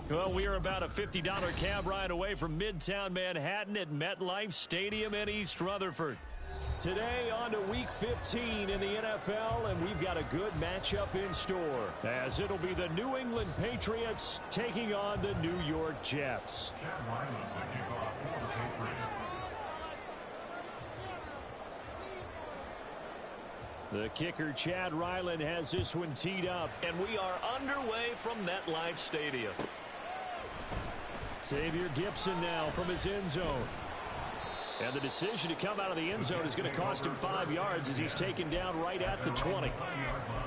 Well, we are about a $50 cab ride away from Midtown Manhattan at MetLife Stadium in East Rutherford. Today on to Week 15 in the NFL, and we've got a good matchup in store, as it'll be the New England Patriots taking on the New York Jets. The kicker, Chad Ryland, has this one teed up. And we are underway from MetLife Stadium. Xavier Gipson now from his end zone. And the decision to come out of the end zone is going to cost him 5 yards as he's taken down right at the 20.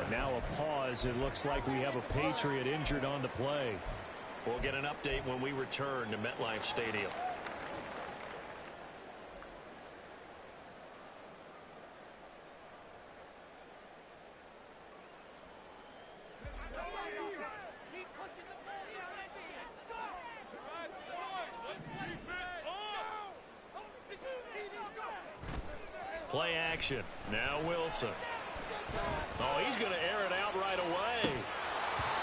And now a pause. It looks like we have a Patriot injured on the play. We'll get an update when we return to MetLife Stadium. Play action. Now Wilson. Oh, he's going to air it out right away.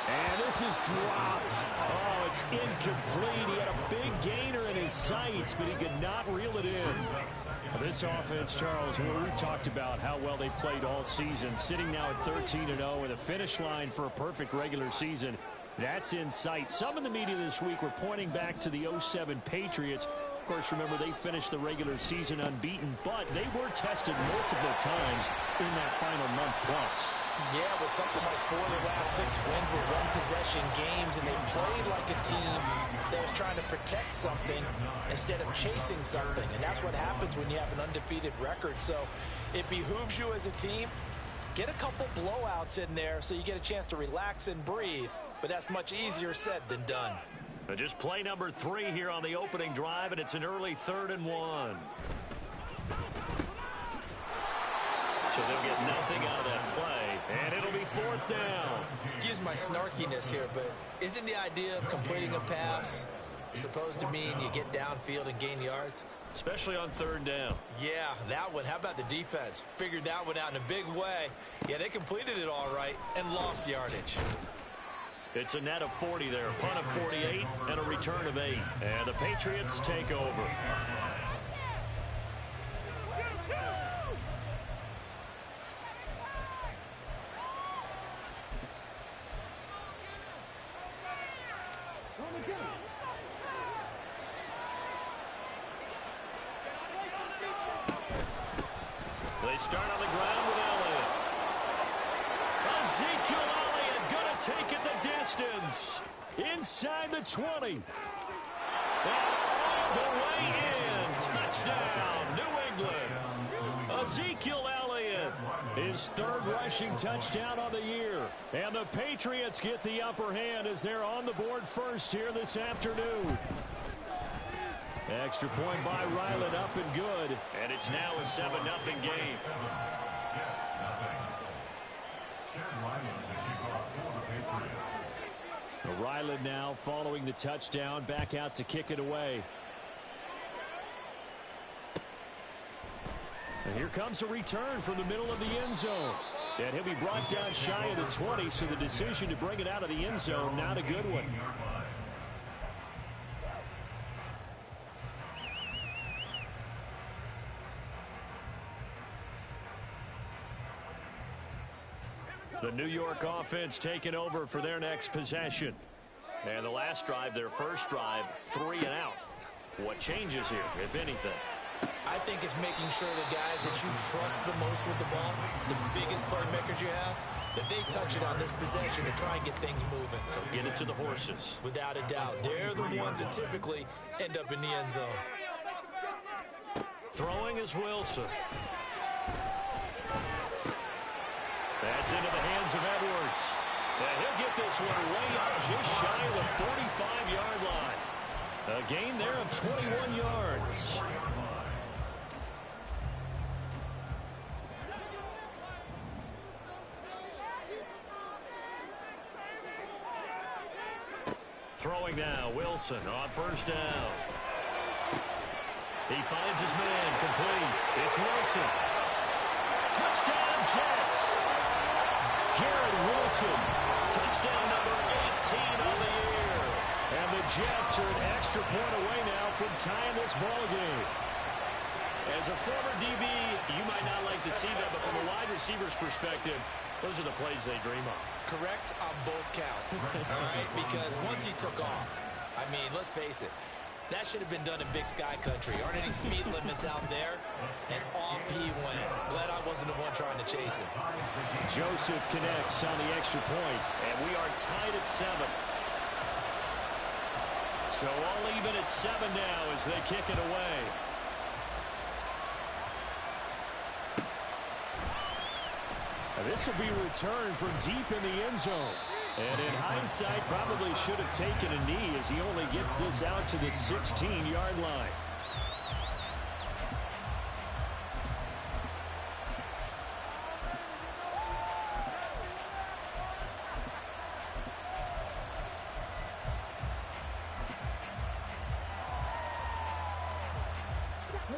And this is dropped. Oh, it's incomplete. He had a big gainer in his sights, but he could not reel it in. This offense, Charles, we've talked about how well they played all season, sitting now at 13-0 with a finish line for a perfect regular season. That's in sight. Some in the media this week were pointing back to the 07 Patriots. Of course, remember, they finished the regular season unbeaten, but they were tested multiple times in that final month plus. Yeah, with something like 4 of the last 6 wins were one-possession games, and they played like a team that was trying to protect something instead of chasing something. And that's what happens when you have an undefeated record. So it behooves you as a team, get a couple blowouts in there so you get a chance to relax and breathe. But that's much easier said than done. Just play number 3 here on the opening drive, and it's an early 3rd and 1. So they'll get nothing out of that play, and it'll be 4th down. Excuse my snarkiness here, but isn't the idea of completing a pass supposed to mean you get downfield and gain yards? Especially on 3rd down. Yeah, that one. How about the defense? Figured that one out in a big way. Yeah, they completed it all right and lost yardage. It's a net of 40 there, punt of 48, and a return of 8. And the Patriots take over. They start on the ground with Elliott. Ezekiel Elliott going to take it the distance. Inside the 20. And all the way in. Touchdown, New England. Ezekiel Elliott. His 3rd rushing touchdown on the year. And the Patriots get the upper hand as they're on the board first here this afternoon. Extra point by Ryland, up and good. And it's now a 7-0 game. Ryland now following the touchdown, back out to kick it away. And here comes a return from the middle of the end zone. And he'll be brought down shy of the 20, so the decision to bring it out of the end zone, not a good one. The New York offense taking over for their next possession. And the last drive, their first drive, 3 and out. What changes here, if anything? I think it's making sure the guys that you trust the most with the ball, the biggest playmakers you have, that they touch it on this possession to try and get things moving. So get it to the horses. Without a doubt. They're the ones that typically end up in the end zone. Throwing is Wilson. That's into the hands of Edwards. And he'll get this one way up just shy of the 45-yard line. A gain there of 21 yards. Throwing now, Wilson on 1st down. He finds his man, complete. It's Wilson. Touchdown, Jets. Garrett Wilson, touchdown number 18 on the year. Jets are an extra point away now from tying this ball game. As a former DB, you might not like to see that, but from a wide receiver's perspective, those are the plays they dream of. Correct on both counts, all right? Because once he took off, I mean, let's face it, that should have been done in Big Sky Country. Aren't any speed limits out there? And off he went. Glad I wasn't the one trying to chase him. Joseph connects on the extra point. And we are tied at 7. So all even at 7 now as they kick it away. This will be returned from deep in the end zone. And in hindsight, probably should have taken a knee as he only gets this out to the 16-yard line.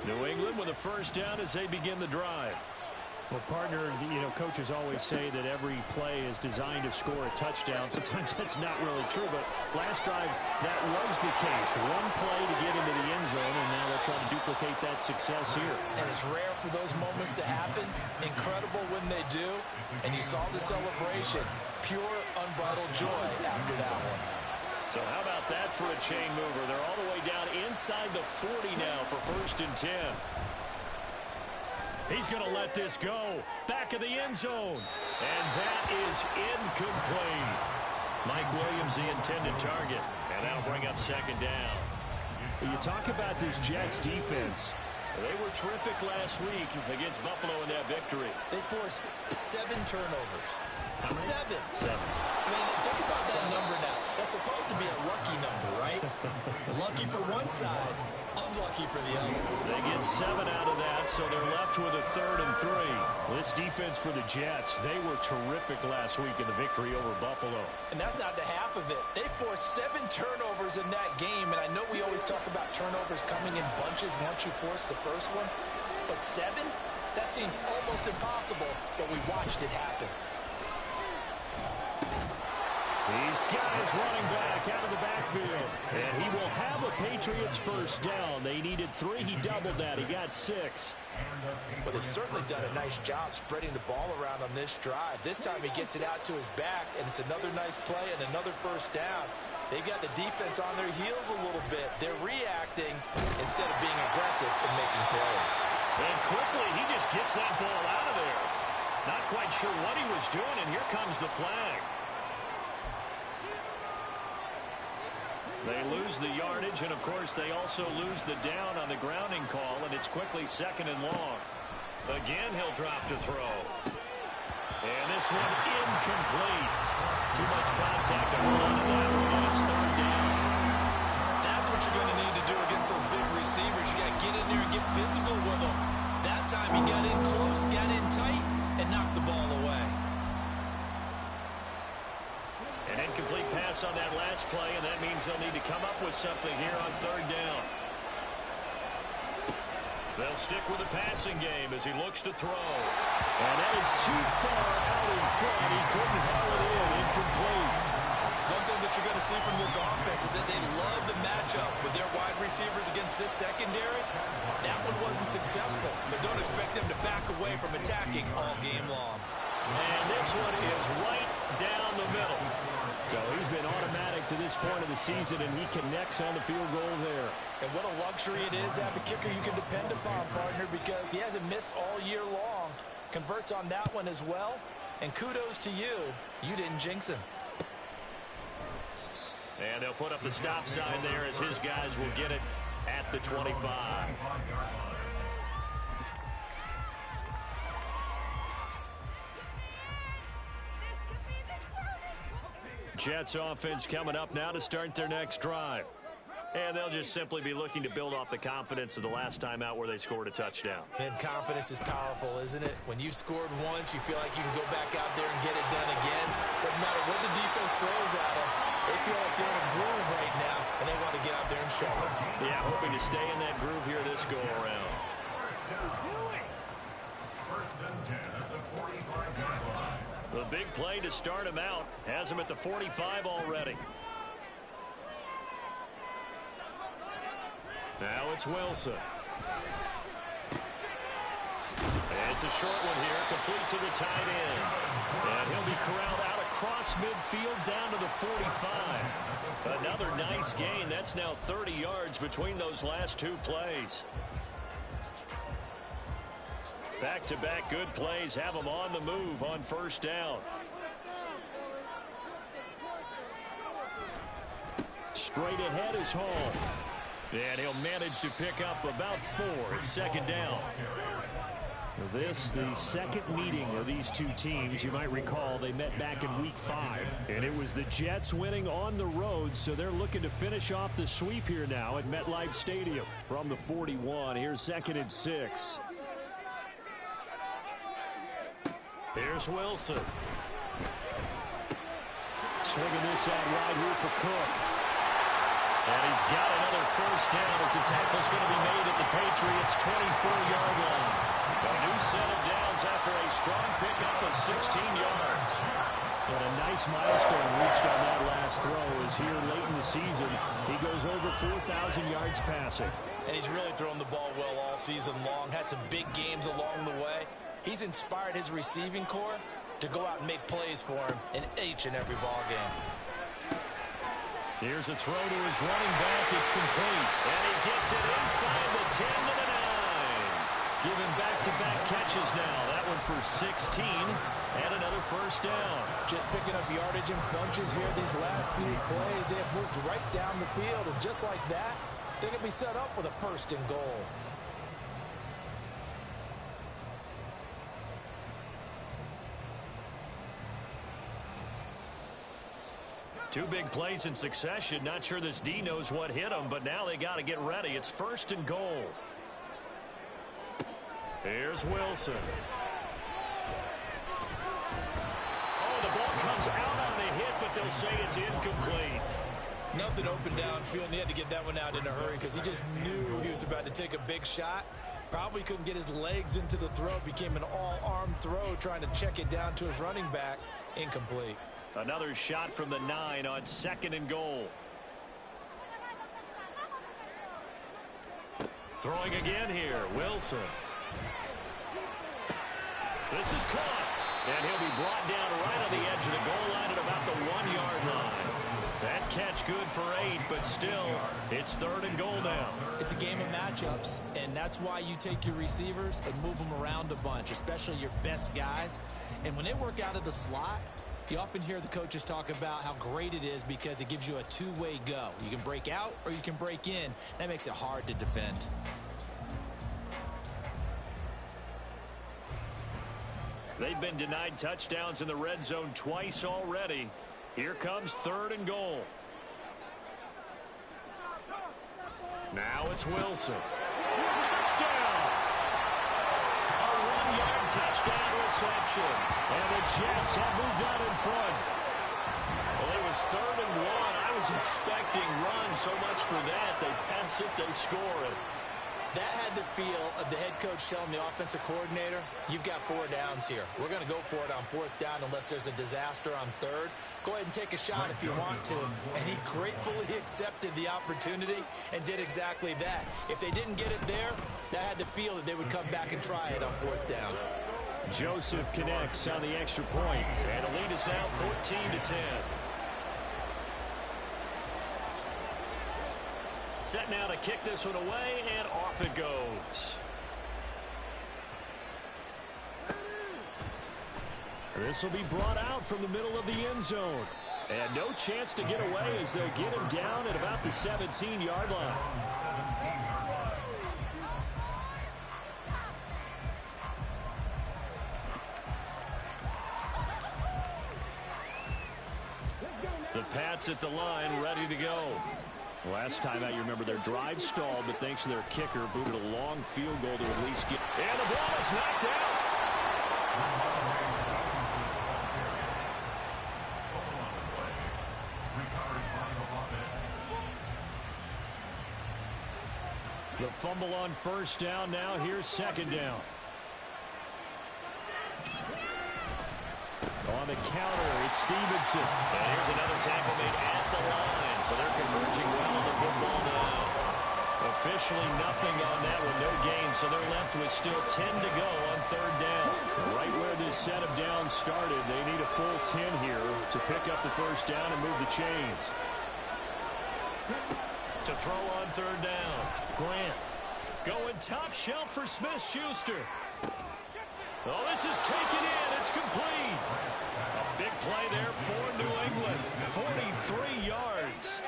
New England with a first down as they begin the drive. Well, partner, coaches always say that every play is designed to score a touchdown. Sometimes that's not really true, but last drive, that was the case. One play to get into the end zone, and now they'll try to duplicate that success here. And it's rare for those moments to happen. Incredible when they do. And you saw the celebration. Pure, unbridled joy after that one. So how about that for a chain mover? They're all the way down inside the 40 now for 1st and 10. He's going to let this go. Back of the end zone. And that is incomplete. Mike Williams, the intended target. And that'll bring up 2nd down. You talk about this Jets defense. They were terrific last week against Buffalo in that victory. They forced 7 turnovers. 7. I 7. mean, think about that number now. That's supposed to be a lucky number, right? Lucky for one side, unlucky for the other. They get 7 out of that, so they're left with a 3rd and 3. This defense for the Jets, they were terrific last week in the victory over Buffalo. And that's not the half of it. They forced 7 turnovers in that game, and I know we always talk about turnovers coming in bunches once you force the first one, but 7? That seems almost impossible, but we watched it happen. These guys running back out of the backfield. And he will have a Patriots first down. They needed 3. He doubled that. He got 6. But they've certainly done a nice job spreading the ball around on this drive. This time he gets it out to his back, and it's another nice play and another first down. They've got the defense on their heels a little bit. They're reacting instead of being aggressive and making plays. And quickly, he just gets that ball out of there. Not quite sure what he was doing, and here comes the flag. They lose the yardage, and, of course, they also lose the down on the grounding call, and it's quickly 2nd and long. Again, he'll drop to throw. And this one incomplete. Too much contact to hold on to that one, and it's 3rd down. That's what you're going to need to do against those big receivers. You got to get in there and get physical with them. That time he got in close, got in tight, and knocked the ball away. An incomplete pass on that last play, and that means they'll need to come up with something here on 3rd down. They'll stick with the passing game as he looks to throw. And that is too far out in front. He couldn't haul it in. Incomplete. One thing that you're going to see from this offense is that they love the matchup with their wide receivers against this secondary. That one wasn't successful, but don't expect them to back away from attacking all game long. And this one is right down the middle. So he's been automatic to this point of the season, and he connects on the field goal there. And what a luxury it is to have a kicker you can depend upon, partner, because he hasn't missed all year long. Converts on that one as well. And kudos to you. You didn't jinx him. And they'll put up the stop sign there as his guys will get it at the 25. Jets offense coming up now to start their next drive. And they'll just simply be looking to build off the confidence of the last time out where they scored a touchdown. And confidence is powerful, isn't it? When you've scored once, you feel like you can go back out there and get it done again. Doesn't matter what the defense throws at them. They feel like they're in a groove right now, and they want to get out there and show it. Yeah, hoping to stay in that groove here this go-around. The big play to start him out has him at the 45 already. Now it's Wilson. It's a short one here, complete to the tight end. And he'll be corralled out across midfield down to the 45. Another nice gain. That's now 30 yards between those last two plays. Back-to-back good plays have them on the move on first down. Straight ahead is Hall. And he'll manage to pick up about 4. It's second down. This, the second meeting of these two teams. You might recall they met back in Week 5. And it was the Jets winning on the road, so they're looking to finish off the sweep here now at MetLife Stadium. From the 41, here's 2nd and 6. Here's Wilson. Swinging this out wide here for Cook. And he's got another first down as the tackle's going to be made at the Patriots' 24-yard line. A new set of downs after a strong pickup of 16 yards. And a nice milestone reached on that last throw as here late in the season he goes over 4,000 yards passing. And he's really thrown the ball well all season long. Had some big games along the way. He's inspired his receiving corps to go out and make plays for him in each and every ball game. Here's a throw to his running back. It's complete. And he gets it inside the 10 to the 9. Giving back-to-back catches now. That one for 16 and another first down. Just picking up yardage in bunches here these last few plays. They have moved right down the field. And just like that, they can be set up with a 1st and goal. Two big plays in succession. Not sure this D knows what hit him, but now they got to get ready. It's 1st and goal. Here's Wilson. Oh, the ball comes out on the hit, but they'll say it's incomplete. Nothing open downfield, and he had to get that one out in a hurry because he just knew he was about to take a big shot. Probably couldn't get his legs into the throw. Became an all-arm throw trying to check it down to his running back. Incomplete. Another shot from the 9 on 2nd and goal. Throwing again here, Wilson. This is caught, and he'll be brought down right on the edge of the goal line at about the 1-yard line. That catch good for 8, but still, it's 3rd and goal now. It's a game of matchups, and that's why you take your receivers and move them around a bunch, especially your best guys. And when they work out of the slot, you often hear the coaches talk about how great it is because it gives you a two-way go. You can break out or you can break in. That makes it hard to defend. They've been denied touchdowns in the red zone twice already. Here comes 3rd and goal. Now it's Wilson. Touchdown! A 1-yard touchdown reception. And the Jets have moved out in front. Well, it was 3rd and 1. I was expecting run so much for that. They pass it, they score it. That had the feel of the head coach telling the offensive coordinator, you've got 4 downs here. We're going to go for it on 4th down unless there's a disaster on 3rd. Go ahead and take a shot if you want to. And he gratefully accepted the opportunity and did exactly that. If they didn't get it there, that had the feel that they would come back and try it on 4th down. Joseph connects on the extra point. And the lead is now 14-10. Set now to kick this one away, and off it goes. This will be brought out from the middle of the end zone. And no chance to get away as they'll get him down at about the 17-yard line. The Pats at the line, ready to go. Last time out, you remember their drive stalled, but thanks to their kicker, booted a long field goal to at least get. And the ball is knocked out. The fumble on 1st down. Now here's 2nd down. On the counter, it's Stevenson. And here's another tackle made at the line. So they're converging well on the football now. A officially nothing on that one, no gain, so they're left with still 10 to go on third down. Right where this set of downs started, they need a full 10 here to pick up the first down and move the chains. To throw on third down, Grant. Going top shelf for Smith-Schuster. Oh, this is taken in. It's complete. A big play there for New England. 43 yards.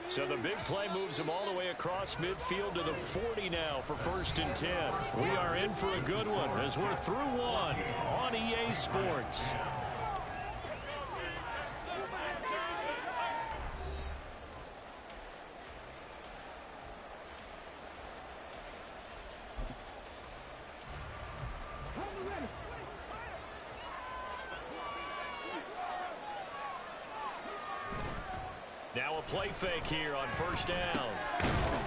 So the big play moves them all the way across midfield to the 40 now for 1st and 10. We are in for a good one as we're through one on EA Sports. Now a play fake here on first down.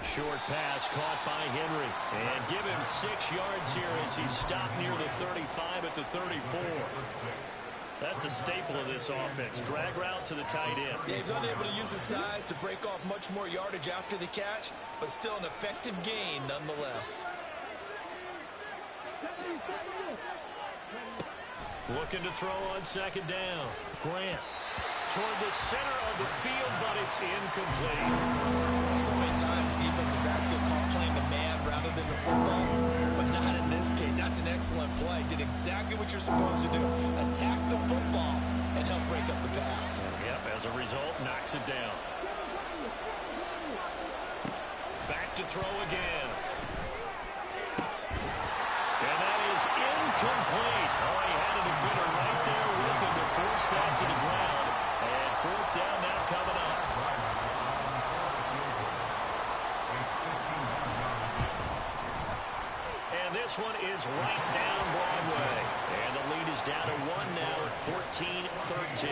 Short pass caught by Henry. And give him 6 yards here as he's stopped near the 35 at the 34. That's a staple of this offense. Drag route to the tight end. Yeah, he's unable to use his size to break off much more yardage after the catch, but still an effective gain nonetheless. Looking to throw on second down. Grant. Toward the center of the field, but it's incomplete. So many times defensive backs get caught playing the man rather than the football, but not in this case. That's an excellent play. Did exactly what you're supposed to do. Attack the football and help break up the pass. Yep, as a result, knocks it down. Back to throw again. And that is incomplete. Oh, he had a defender right there with him to force that to the ground. And fourth down now coming up. And this one is right down Broadway. And the lead is down to 1 now at 14-13.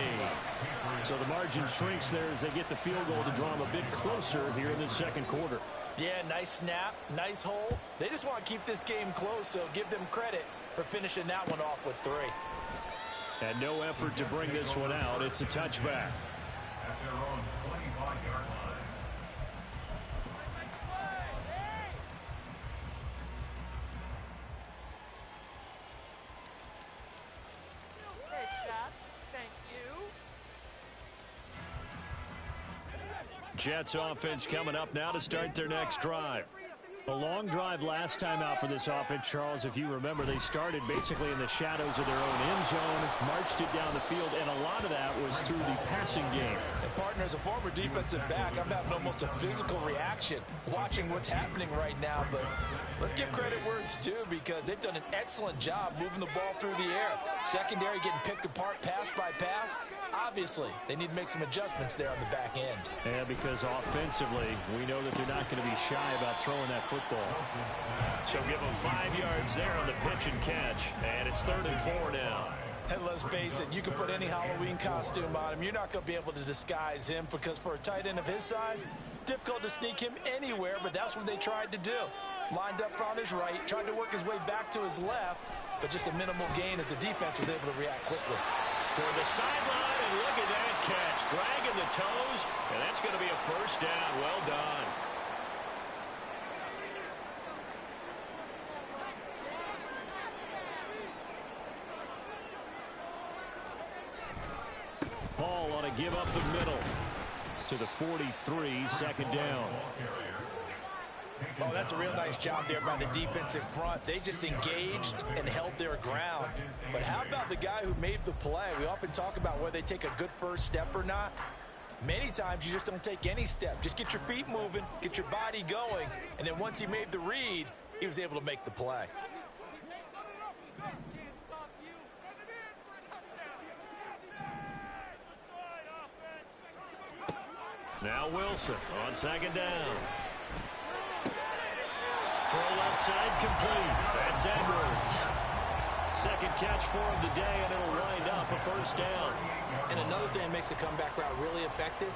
So the margin shrinks there as they get the field goal to draw them a bit closer here in the second quarter. Yeah, nice snap, nice hole. They just want to keep this game close, so give them credit for finishing that one off with 3. And no effort to bring this one out. It's a touchback. Jets offense coming up now to start their next drive. A long drive last time out for this offense, Charles. If you remember, they started basically in the shadows of their own end zone, marched it down the field, and a lot of that was through the passing game. And partner, as a former defensive back, I'm having almost a physical reaction watching what's happening right now. But let's give credit where it's due, because they've done an excellent job moving the ball through the air. Secondary getting picked apart pass by pass. Obviously, they need to make some adjustments there on the back end. Yeah, because offensively, we know that they're not going to be shy about throwing that football. So give them 5 yards there on the pitch and catch. And it's 3rd and 4 now. And let's face it, you can put any Halloween costume on him. You're not going to be able to disguise him, because for a tight end of his size, difficult to sneak him anywhere, but that's what they tried to do. Lined up on his right, tried to work his way back to his left, but just a minimal gain as the defense was able to react quickly. Toward the sideline, and look at that catch. Dragging the toes, and that's going to be a first down. Well done. Ball on a give up the middle to the 43, second down. Oh, that's a real nice job there by the defensive front. They just engaged and held their ground. But how about the guy who made the play? We often talk about whether they take a good first step or not. Many times you just don't take any step. Just get your feet moving, get your body going, and then once he made the read, he was able to make the play. Now Wilson on second down. Throw left side complete. That's Edwards. Second catch for him today, and it'll wind up a first down. And another thing that makes the comeback route really effective,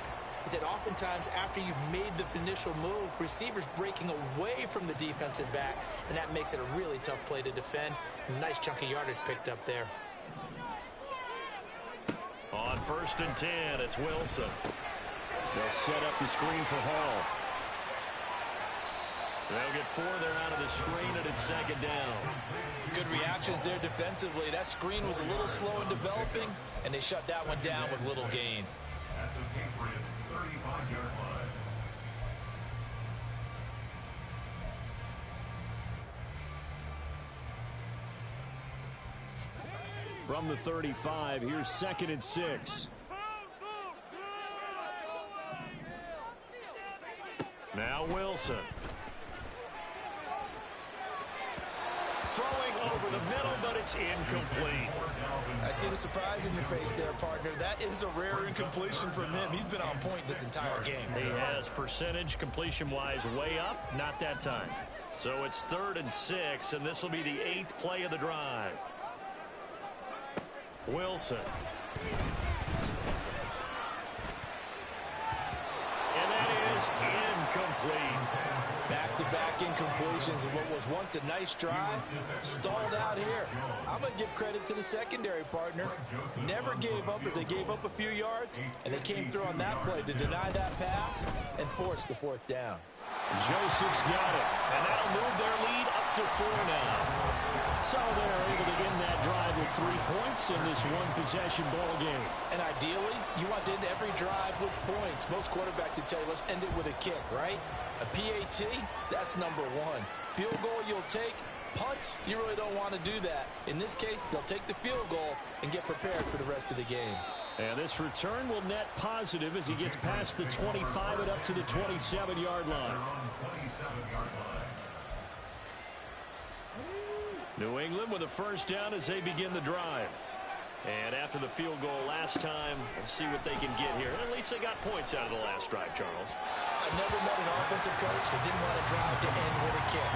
is that oftentimes after you've made the initial move, receivers breaking away from the defensive back, and that makes it a really tough play to defend. A nice chunk of yardage picked up there. On 1st and 10, it's Wilson. They'll set up the screen for Hall. They'll get 4 there out of the screen, and it's 2nd down. Good reactions there defensively. That screen was a little slow in developing, and they shut that one down with little gain. At the Patriots' 35-yard line. From the 35, here's 2nd and 6. Now Wilson. Throwing over the middle, but it's incomplete. I see the surprise in your face there, partner. That is a rare incompletion from him. He's been on point this entire game. He has percentage completion-wise way up, not that time. So it's 3rd and 6, and this will be the 8th play of the drive. Wilson. And that is incomplete. Back-to-back incompletions of what was once a nice drive. Stalled out here. I'm going to give credit to the secondary, partner. Never gave up as they gave up a few yards, and they came through on that play to deny that pass and force the 4th down. Joseph's got it. And that'll move their lead up to 4 now. So they're able to end that drive with 3 points in this one-possession ball game. And ideally, you want to end every drive with points. Most quarterbacks would tell you, let's end it with a kick, right? A PAT, that's number 1. Field goal you'll take. Punts, you really don't want to do that. In this case, they'll take the field goal and get prepared for the rest of the game. And this return will net positive as he gets past the 25 and up to the 27-yard line. New England with a 1st down as they begin the drive. And after the field goal last time, we'll see what they can get here. At least they got points out of the last drive, Charles. I never met an offensive coach that didn't want to drive to end with a kick.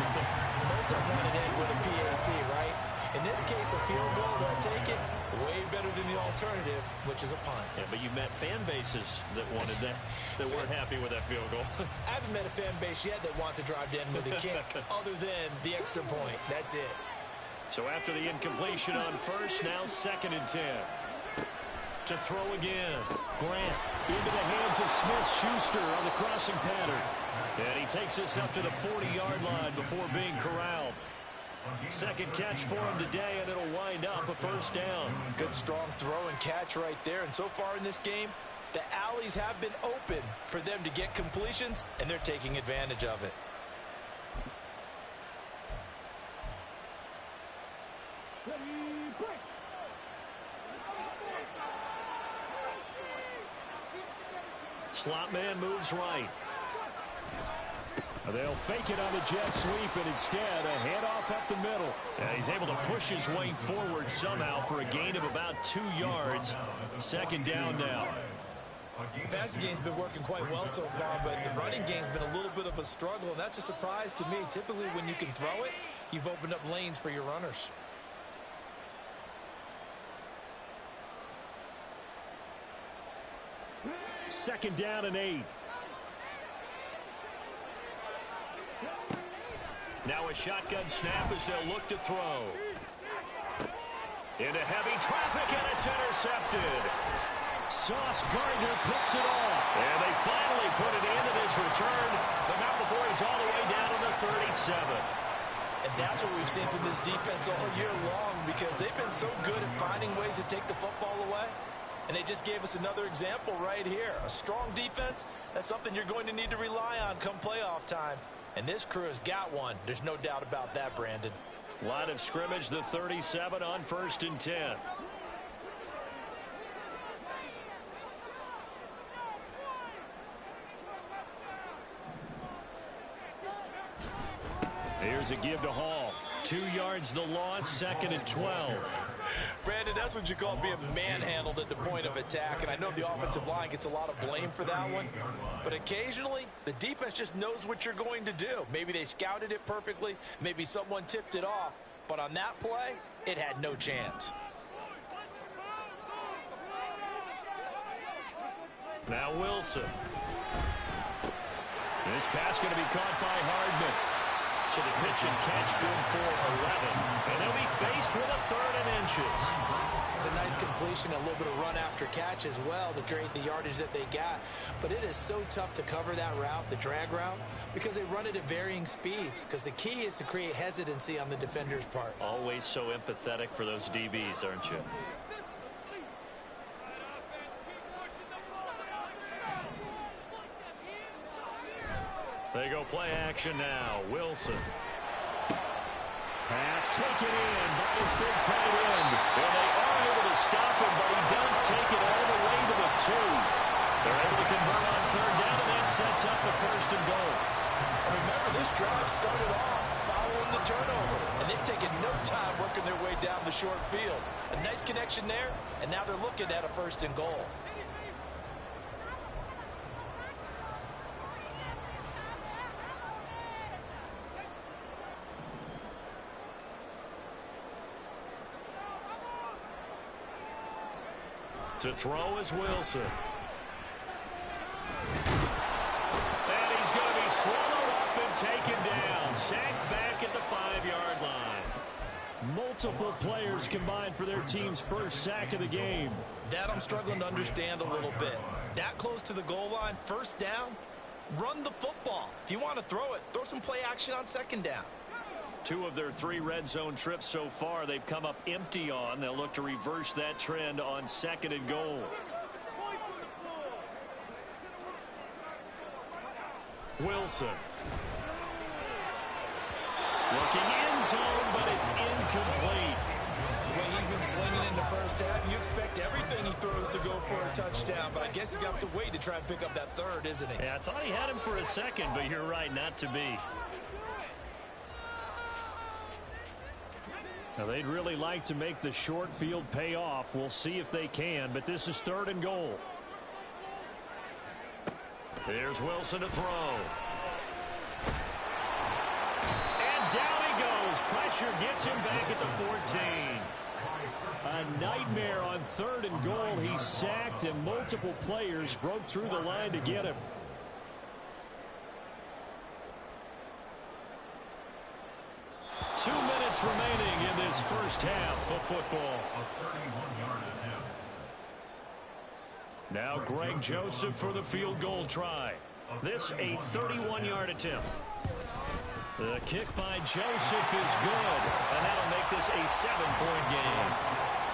Most of them want to end with a PAT, right? In this case, a field goal, they'll take it way better than the alternative, which is a punt. Yeah, but you met fan bases that wanted that, that weren't happy with that field goal. I haven't met a fan base yet that wants to drive to end with a kick other than the extra point. That's it. So after the incompletion on 1st, now 2nd and 10. To throw again. Grant into the hands of Smith-Schuster on the crossing pattern. And he takes us up to the 40-yard line before being corralled. 2nd catch for him today, and it'll wind up a 1st down. Good, strong throw and catch right there. And so far in this game, the alleys have been open for them to get completions, and they're taking advantage of it. Slot man moves right. They'll fake it on the jet sweep, and instead a handoff up the middle. And he's able to push his way forward somehow for a gain of about 2 yards. 2nd down now. The passing game's been working quite well so far, but the running game's been a little bit of a struggle, and that's a surprise to me. Typically, when you can throw it, you've opened up lanes for your runners. Second down and 8. Now a shotgun snap as they'll look to throw. Into heavy traffic, and it's intercepted. Sauce Gardner picks it off. And they finally put it into this return, but not before he's all the way down to the 37. And that's what we've seen from this defense all year long, because they've been so good at finding ways to take the football away. And they just gave us another example right here. A strong defense, that's something you're going to need to rely on come playoff time. And this crew has got one. There's no doubt about that, Brandon. Line of scrimmage, the 37 on 1st and 10. Here's a give to Hall. 2 yards the loss, 2nd and 12. Brandon, that's what you call being manhandled at the point of attack. And I know the offensive line gets a lot of blame for that one. But occasionally, the defense just knows what you're going to do. Maybe they scouted it perfectly. Maybe someone tipped it off. But on that play, it had no chance. Now Wilson. This pass going to be caught by Hardman. So the pitch and catch good for 11. And they'll be faced with a 3rd and inches. It's a nice completion, a little bit of run after catch as well to create the yardage that they got. But it is so tough to cover that route, the drag route, because they run it at varying speeds. Because the key is to create hesitancy on the defender's part. Always so empathetic for those DBs, aren't you? They go play action now. Wilson. Pass taken in by his big tight end. And they are able to stop him, but he does take it all the way to the 2. They're able to convert on 3rd down, and that sets up the 1st and goal. Remember, this drive started off following the turnover, and they've taken no time working their way down the short field. A nice connection there, and now they're looking at a 1st and goal. To throw is Wilson. And he's going to be swallowed up and taken down. Sacked back at the 5-yard line. Multiple players combined for their team's first sack of the game. That I'm struggling to understand a little bit. That close to the goal line, 1st down, run the football. If you want to throw it, throw some play action on 2nd down. 2 of their 3 red zone trips so far they've come up empty on. They'll look to reverse that trend on 2nd and goal. Wilson. Looking end zone, but it's incomplete. The way he's been slinging in the first half, you expect everything he throws to go for a touchdown, but I guess he's got to wait to try and pick up that 3rd, isn't he? Yeah, I thought he had him for a second, but you're right, not to be. Now, they'd really like to make the short field pay off. We'll see if they can, but this is 3rd and goal. Here's Wilson to throw. And down he goes. Pressure gets him back at the 14. A nightmare on 3rd and goal. He's sacked, and multiple players broke through the line to get him. Minutes remaining in this first half of football. Now Greg Joseph for the field goal try. This a 31-yard attempt. The kick by Joseph is good, and that'll make this a 7-point game.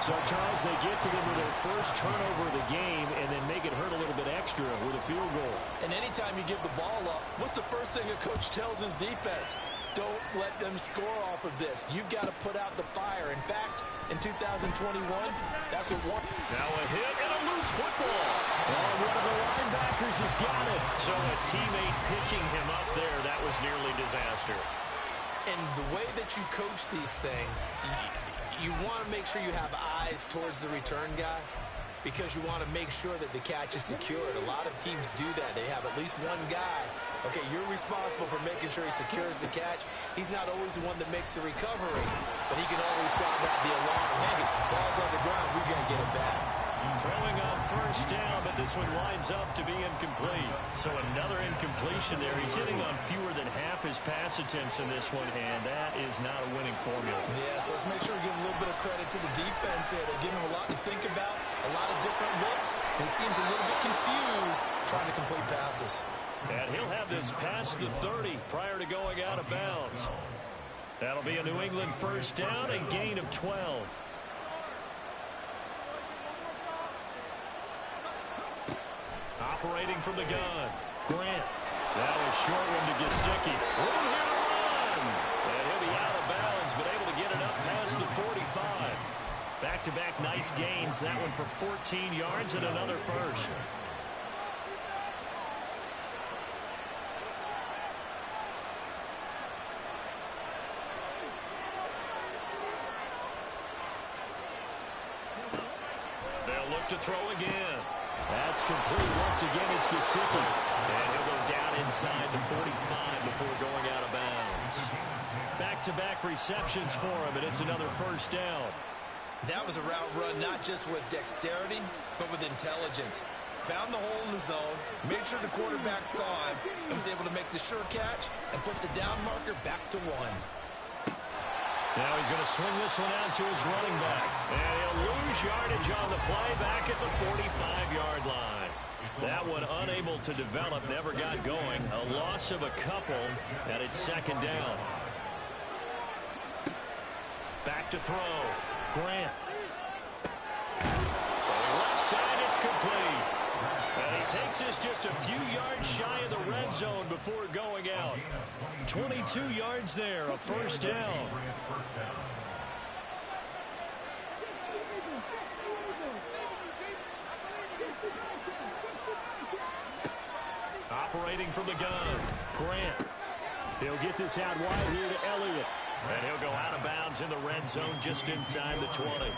So, Charles, they get to them with their first turnover of the game and then make it hurt a little bit extra with a field goal. And anytime you give the ball up, what's the first thing a coach tells his defense? Don't let them score off of this. You've got to put out the fire. In fact, in 2021, that's what one. Now a hit and a loose football. And one of the linebackers has got it. So a teammate picking him up there, that was nearly disaster. And the way that you coach these things, you want to make sure you have eyes towards the return guy because you want to make sure that the catch is secured. A lot of teams do that. They have at least one guy. Okay, you're responsible for making sure he secures the catch. He's not always the one that makes the recovery, but he can always sound out the alarm. Hey, ball's on the ground. We got to get it back. Throwing on first down, but this one lines up to be incomplete. So another incompletion there. He's hitting on fewer than half his pass attempts in this one, and that is not a winning formula. Yeah, so let's make sure we give a little bit of credit to the defense here. They're giving him a lot to think about, a lot of different looks. He seems a little bit confused trying to complete passes. And he'll have this past the 30 prior to going out of bounds. That'll be a New England first down, a gain of 12. Operating from the gun, Grant. That was short one to Gesicki. Room here to run. And he'll be out of bounds, but able to get it up past the 45. Back-to-back nice gains. That one for 14 yards and another first. They'll look to throw again. That's complete. Once again, it's Gesicki. And he'll go down inside the 45 before going out of bounds. Back-to-back receptions for him, and it's another first down. That was a route run not just with dexterity, but with intelligence. found the hole in the zone, made sure the quarterback saw him, and was able to make the sure catch and flip the down marker back to 1. Now he's going to swing this one out to his running back. And he'll lose yardage on the play back at the 45-yard line. That one unable to develop, never got going. A loss of a couple, and it's second down. Back to throw. Grant. Left side, it's complete. And he takes us just a few yards shy of the red zone before going out. 22 yards there, a first down. Operating from the gun, Grant. He'll get this out wide here to Elliott. And he'll go out of bounds in the red zone just inside the 20.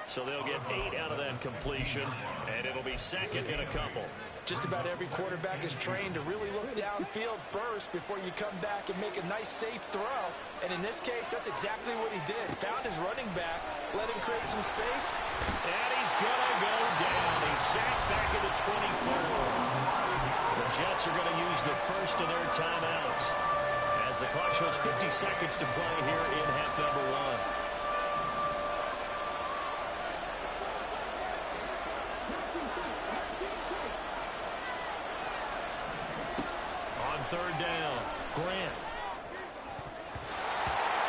So they'll get 8 out of that completion, and it'll be second in a couple. Just about every quarterback is trained to really look downfield first before you come back and make a nice, safe throw. And in this case, that's exactly what he did. Found his running back, let him create some space. And he's going to go down. He's sacked back at the 24. The Jets are going to use the first of their timeouts as the clock shows 50 seconds to play here in half number 1. Third down, Grant.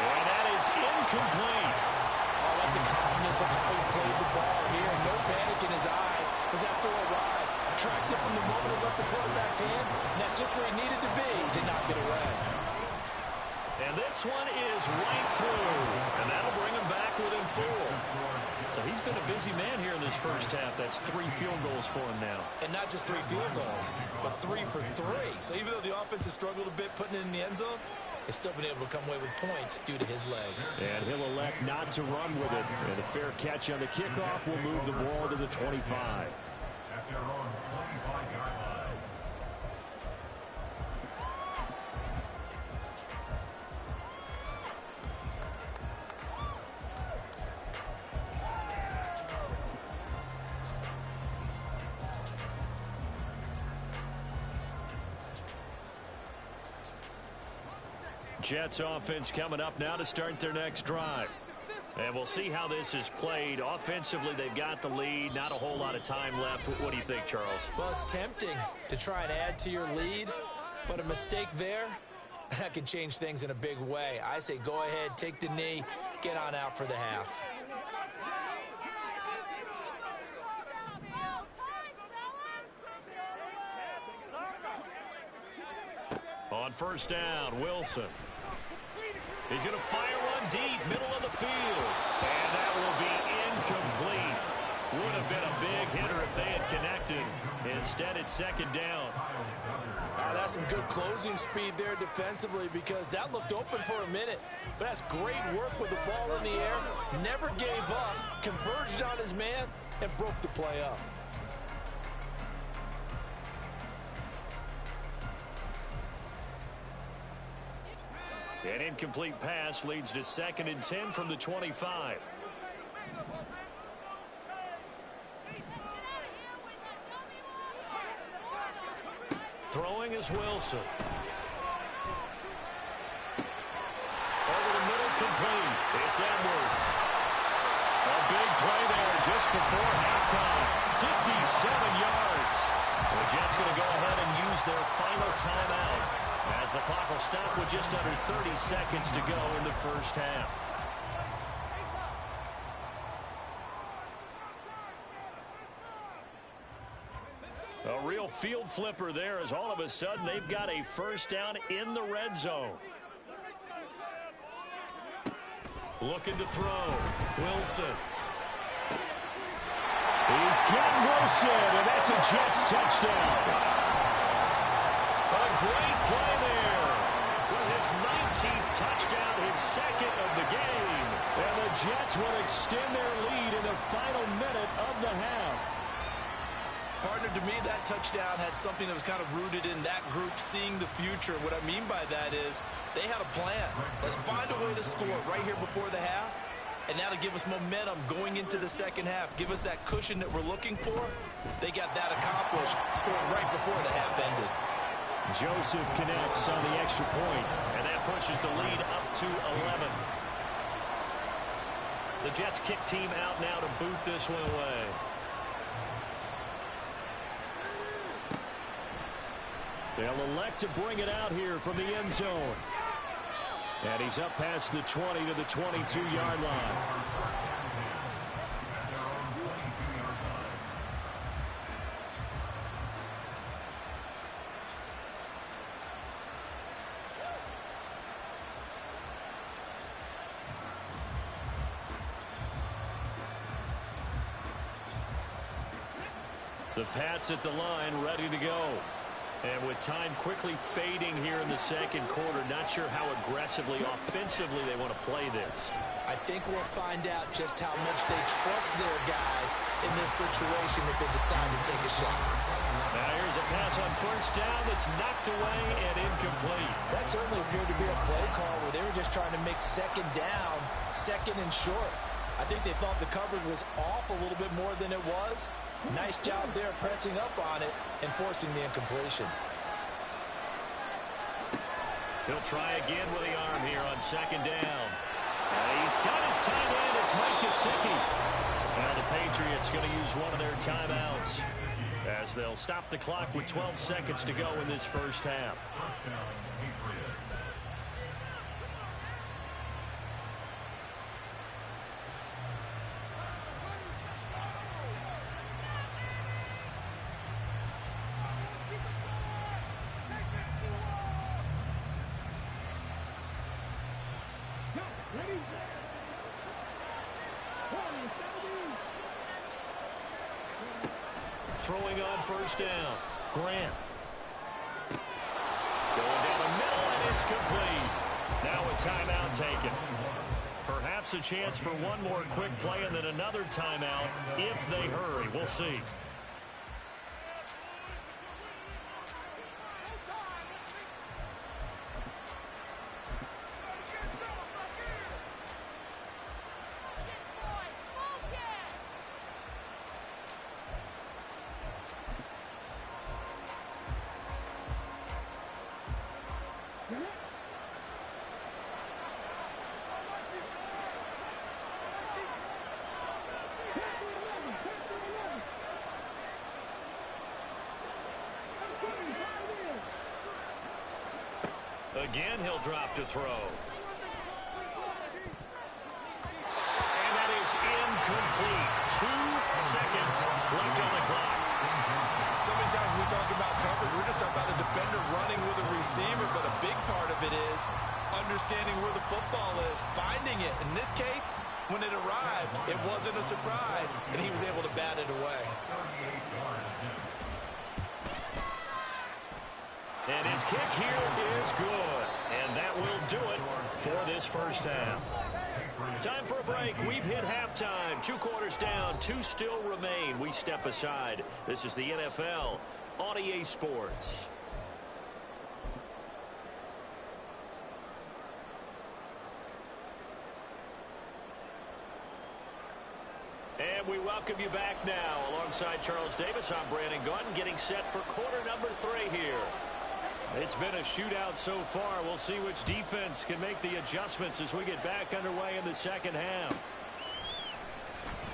And that is incomplete. I like the confidence of how he played the ball here. No panic in his eyes as that throw arrived. Tracked it from the moment it left the quarterback's hand. And that's just where he needed to be. Did not get away. And this one is right through. And that'll bring him back within 4. So he's been a busy man here in this first half. That's 3 field goals for him now. And not just 3 field goals, but 3 for 3. So even though the offense has struggled a bit putting it in the end zone, it's still been able to come away with points due to his leg. And he'll elect not to run with it. And a fair catch on the kickoff will move the ball to the 25. At their own 25-yard line. Jets offense coming up now to start their next drive. And we'll see how this is played. Offensively, they've got the lead. Not a whole lot of time left. What do you think, Charles? Well, it's tempting to try and add to your lead, but a mistake there, that can change things in a big way. I say go ahead, take the knee, get on out for the half. On first down, Wilson. He's going to fire one deep, middle of the field. And that will be incomplete. Would have been a big hitter if they had connected. Instead, it's second down. That's some good closing speed there defensively because that looked open for a minute. But that's great work with the ball in the air. Never gave up, converged on his man, and broke the play up. An incomplete pass leads to 2nd and 10 from the 25. Throwing is Wilson. Over the middle, complete. It's Edwards. A big play there just before halftime. 57 yards. The Jets going to go ahead and use their final timeout as the clock will stop with just under 30 seconds to go in the first half. A real field flipper there as all of a sudden they've got a first down in the red zone. Looking to throw. Wilson. He's got Wilson, and that's a Jets touchdown. A great play there with his 19th touchdown, his 2nd of the game. And the Jets will extend their lead in the final minute of the half. Partner, to me, that touchdown had something that was kind of rooted in that group seeing the future. What I mean by that is they had a plan. Let's find a way to score right here before the half. and that'll give us momentum going into the second half. Give us that cushion that we're looking for. They got that accomplished, scoring right before the half ended. Joseph connects on the extra point, and that pushes the lead up to 11. The Jets kick team out now to boot this one away. They'll elect to bring it out here from the end zone. And he's up past the 20 to the 22-yard line. The Pats at the line, ready to go. And with time quickly fading here in the second quarter, not sure how aggressively, offensively they want to play this. I think we'll find out just how much they trust their guys in this situation if they decide to take a shot. Now here's a pass on first down that's knocked away and incomplete. That certainly appeared to be a play call where they were just trying to make second down, second and short. I think they thought the coverage was off a little bit more than it was. Nice job there pressing up on it and forcing the incompletion. He'll try again with the arm here on second down. And he's got his tight end. It's Mike Gesicki. Now the Patriots going to use one of their timeouts as they'll stop the clock with 12 seconds to go in this first half. Throwing on first down. Grant. Going down the middle, and it's complete. Now a timeout taken. Perhaps a chance for one more quick play and then another timeout if they hurry. We'll see. Again, he'll drop to throw. And that is incomplete. 2 seconds left on the clock. So many times when we talk about coverage, we're just talking about a defender running with a receiver, but a big part of it is understanding where the football is, finding it. In this case, when it arrived, it wasn't a surprise, and he was able to bat it away. And his kick here is good. And that will do it for this first half. Time for a break. We've hit halftime. 2 quarters down. 2 still remain. We step aside. This is the NFL on EA Sports. And we welcome you back now. Alongside Charles Davis, I'm Brandon Gaudin, getting set for quarter number 3 here. It's been a shootout so far. We'll see which defense can make the adjustments as we get back underway in the second half.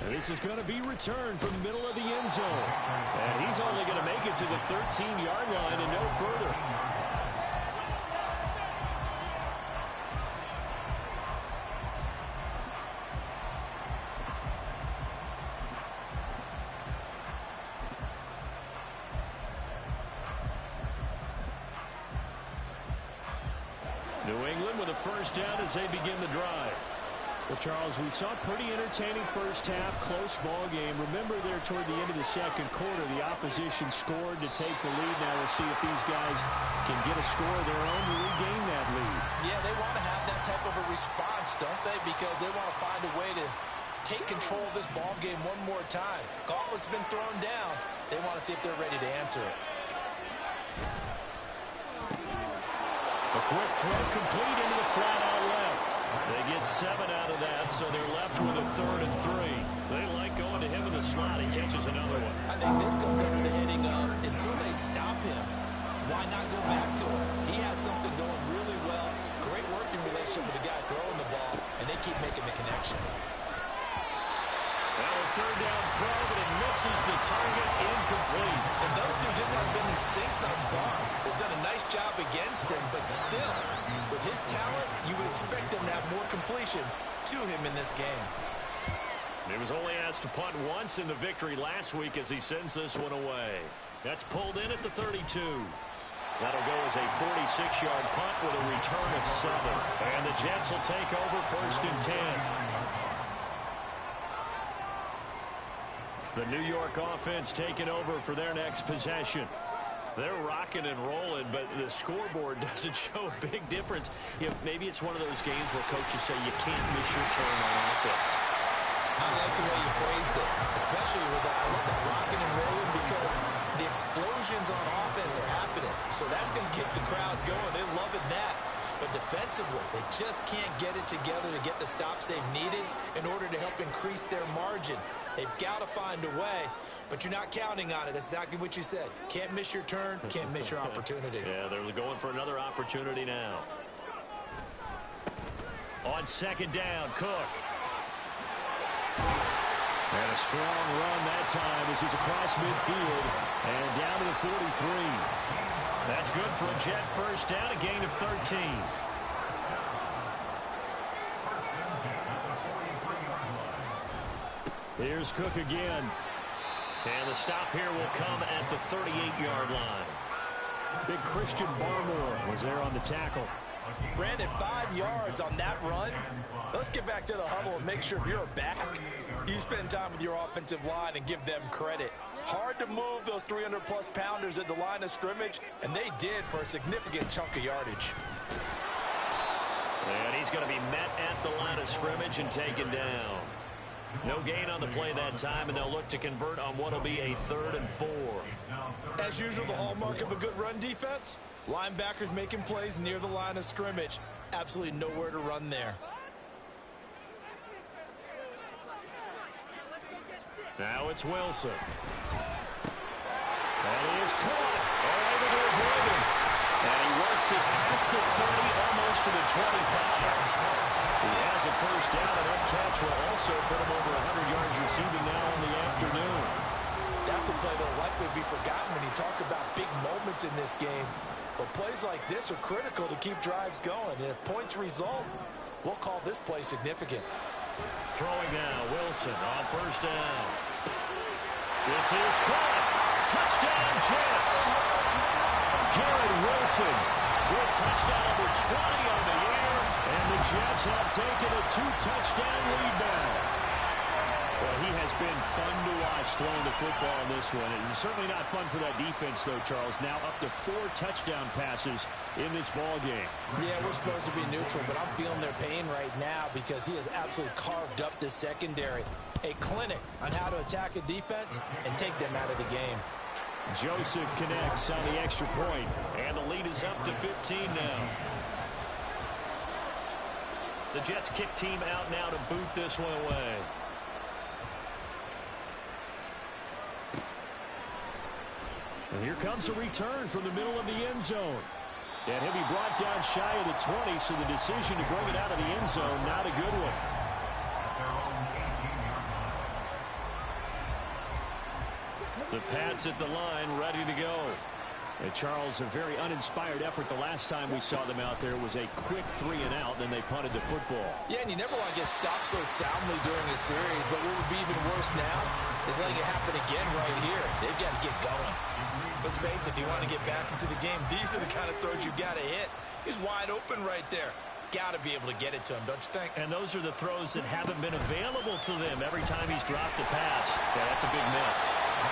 And this is going to be returned from the middle of the end zone. And he's only going to make it to the 13-yard line and no further. New England with a first down as they begin the drive. Well, Charles, we saw a pretty entertaining first half, close ball game. Remember there toward the end of the second quarter, the opposition scored to take the lead. Now we'll see if these guys can get a score of their own to regain that lead. Yeah, they want to have that type of a response, don't they? Because they want to find a way to take control of this ball game one more time. Gauntlet's been thrown down. They want to see if they're ready to answer it. A quick throw complete into the flat out left. They get 7 out of that, so they're left left with a 3rd and 3. They like going to him in the slot. He catches another one. I think this comes under the heading of until they stop him, why not go back to him? He has something going really well. Great working relationship with the guy throwing the ball, and they keep making the connection. Well, a 3rd down throw, but it misses the target, incomplete. And those two just haven't been in sync thus far. They've done a nice job against him, but still, with his talent, you would expect them to have more completions to him in this game. He was only asked to punt once in the victory last week as he sends this one away. That's pulled in at the 32. That'll go as a 46-yard punt with a return of 7. And the Jets will take over 1st and 10. The New York offense taking over for their next possession. They're rocking and rolling, but the scoreboard doesn't show a big difference. Maybe it's one of those games where coaches say you can't miss your turn on offense. I like the way you phrased it, especially with that. I love that rocking and rolling because the explosions on offense are happening. So that's going to get the crowd going. They're loving that. But defensively, they just can't get it together to get the stops they've needed in order to help increase their margin. They've got to find a way, but you're not counting on it. That's exactly what you said. Can't miss your turn, can't miss your opportunity. Yeah, they're going for another opportunity now. On 2nd down, Cook. And a strong run that time as he's across midfield and down to the 43. That's good for a Jet 1st down, a gain of 13. Here's Cook again. And the stop here will come at the 38-yard line. Big Christian Barmore was there on the tackle. Brandon, 5 yards on that run. Let's get back to the huddle and make sure if you're a back, you spend time with your offensive line and give them credit. Hard to move those 300-plus pounders at the line of scrimmage, and they did for a significant chunk of yardage. And he's going to be met at the line of scrimmage and taken down. No gain on the play that time, and they'll look to convert on what will be a 3rd and 4. As usual, the hallmark of a good run defense, linebackers making plays near the line of scrimmage. Absolutely nowhere to run there. Now it's Wilson. And he is caught. They're able to avoid him. And he works it past the 30, almost to the 25. He has a 1st down, and that catch will also put him over 100 yards receiving now in the afternoon. That's a play that will likely be forgotten when you talk about big moments in this game. But plays like this are critical to keep drives going. And if points result, we'll call this play significant. Throwing now, Wilson on 1st down. This is caught. Touchdown, Jets. Garrett Wilson with touchdown number 20 on the year. And the Jets have taken a 2-touchdown lead now. Well, he has been fun to watch throwing the football in this one. It's certainly not fun for that defense, though, Charles. Now up to 4 touchdown passes in this ball game. Yeah, we're supposed to be neutral, but I'm feeling their pain right now because he has absolutely carved up the secondary. A clinic on how to attack a defense and take them out of the game. Joseph connects on the extra point. And the lead is up to 15 now. The Jets kick team out now to boot this one away. And here comes a return from the middle of the end zone. And he'll be brought down shy of the 20, so the decision to bring it out of the end zone, not a good one. The Pats at the line, ready to go. And Charles, a very uninspired effort. The last time we saw them out there was a quick 3 and out, and they punted the football. Yeah, and you never want to get stopped so soundly during a series, but what would be even worse now is letting it happen again right here. They've got to get going. Let's face it, if you want to get back into the game, these are the kind of throws you got to hit. He's wide open right there. Got to be able to get it to him, don't you think? And those are the throws that haven't been available to them every time he's dropped a pass. Yeah, that's a big miss.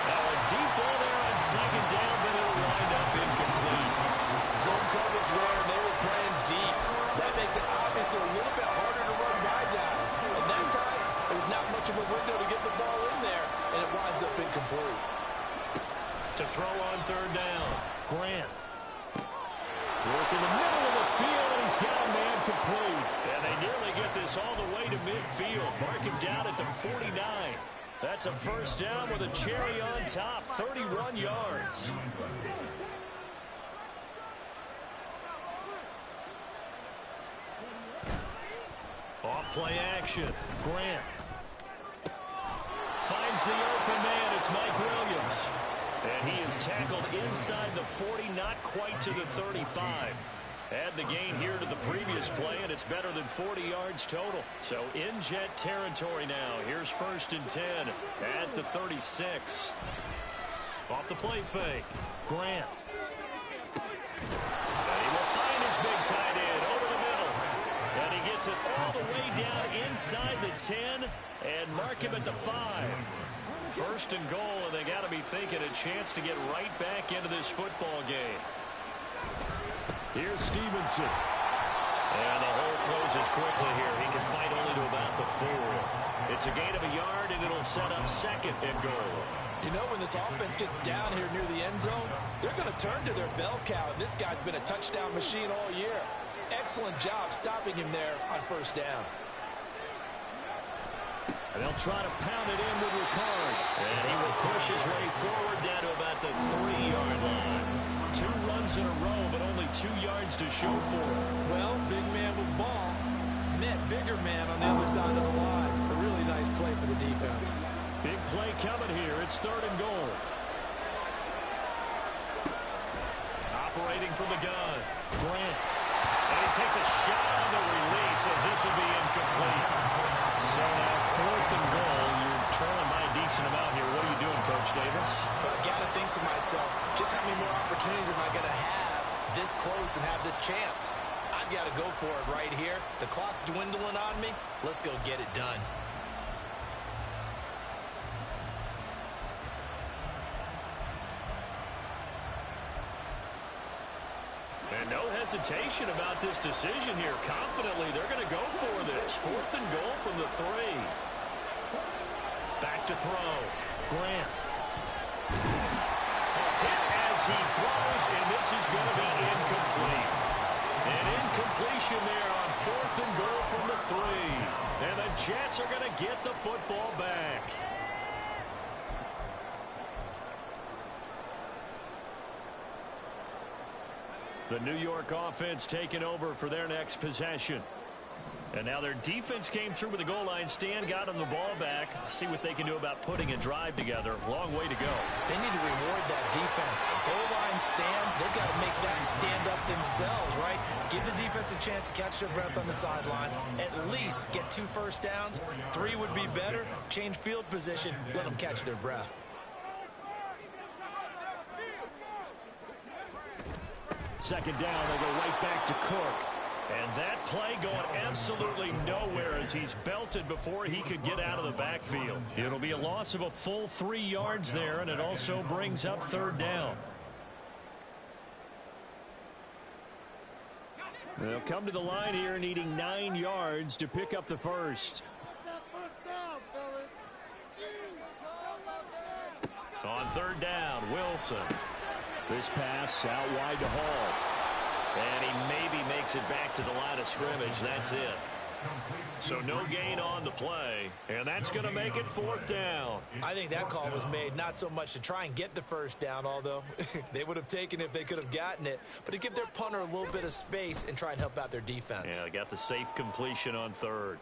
Now a deep ball there on 2nd down, but it'll wind up incomplete. Zone coverage there, and they were playing deep. That makes it obviously a little bit harder to run by guys. And that time, there's not much of a window to get the ball in there, and it winds up incomplete. To throw on 3rd down, Grant. Work in the middle of the field, and he's He's got a man complete. And they nearly get this all the way to midfield. Mark him down at the 49. That's a first down with a cherry on top, 31 yards. Off play action. Grant finds the open man. It's Mike Williams. And he is tackled inside the 40, not quite to the 35. Add the gain here to the previous play, and it's better than 40 yards total. So in Jet territory now. Here's 1st and 10 at the 36. Off the play fake. Grant. And he will find his big tight end over the middle. And he gets it all the way down inside the 10 and mark him at the 5. 1st and goal, and they got to be thinking a chance to get right back into this football game. Here's Stevenson. And the hole closes quickly here. He can fight only to about the 4. It's a gain of a yard, and it'll set up 2nd and goal. You know, when this offense gets down here near the end zone, they're going to turn to their bell cow, and this guy's been a touchdown machine all year. Excellent job stopping him there on 1st down. And they'll try to pound it in with Ricard. And he will push his way forward down to about the 3-yard line. 2 runs in a row, but only 2 yards to show for it. Well, big man with ball met bigger man on the other side of the line. A really nice play for the defense. Big play coming here. It's 3rd and goal. Operating from the gun. Grant. And he takes a shot on the release as this will be incomplete. So now 4th and goal. You're trailing by a decent amount here. What are you doing, Coach Davis? Well, I got to think to myself, just how many more opportunities am I going to have this close and have this chance? I've got to go for it right here. The clock's dwindling on me. Let's go get it done. And no hesitation about this decision here. Confidently, they're going to go for this. 4th and goal from the 3. Back to throw. Grant. Hit as he throws, and this is going to be incomplete. An incompletion there on 4th and goal from the 3. And the Jets are going to get the football back. The New York offense taking over for their next possession. And now their defense came through with the goal line stand, got them the ball back. See what they can do about putting a drive together. Long way to go. They need to reward that defense. A goal line stand, they've got to make that stand up themselves, right? Give the defense a chance to catch their breath on the sidelines. At least get 2 first downs. 3 would be better. Change field position. Let them catch their breath. Second down, they go right back to Cook. And that play going absolutely nowhere as he's belted before he could get out of the backfield. It'll be a loss of a full 3 yards there, and it also brings up 3rd down. They'll come to the line here needing 9 yards to pick up the first. On 3rd down, Wilson. This pass out wide to Hall. And he maybe makes it back to the line of scrimmage. That's it. So no gain on the play. And that's going to make it 4th down. I think that call was made not so much to try and get the first down, although they would have taken it if they could have gotten it, but to give their punter a little bit of space and try and help out their defense. Yeah, they got the safe completion on 3rd.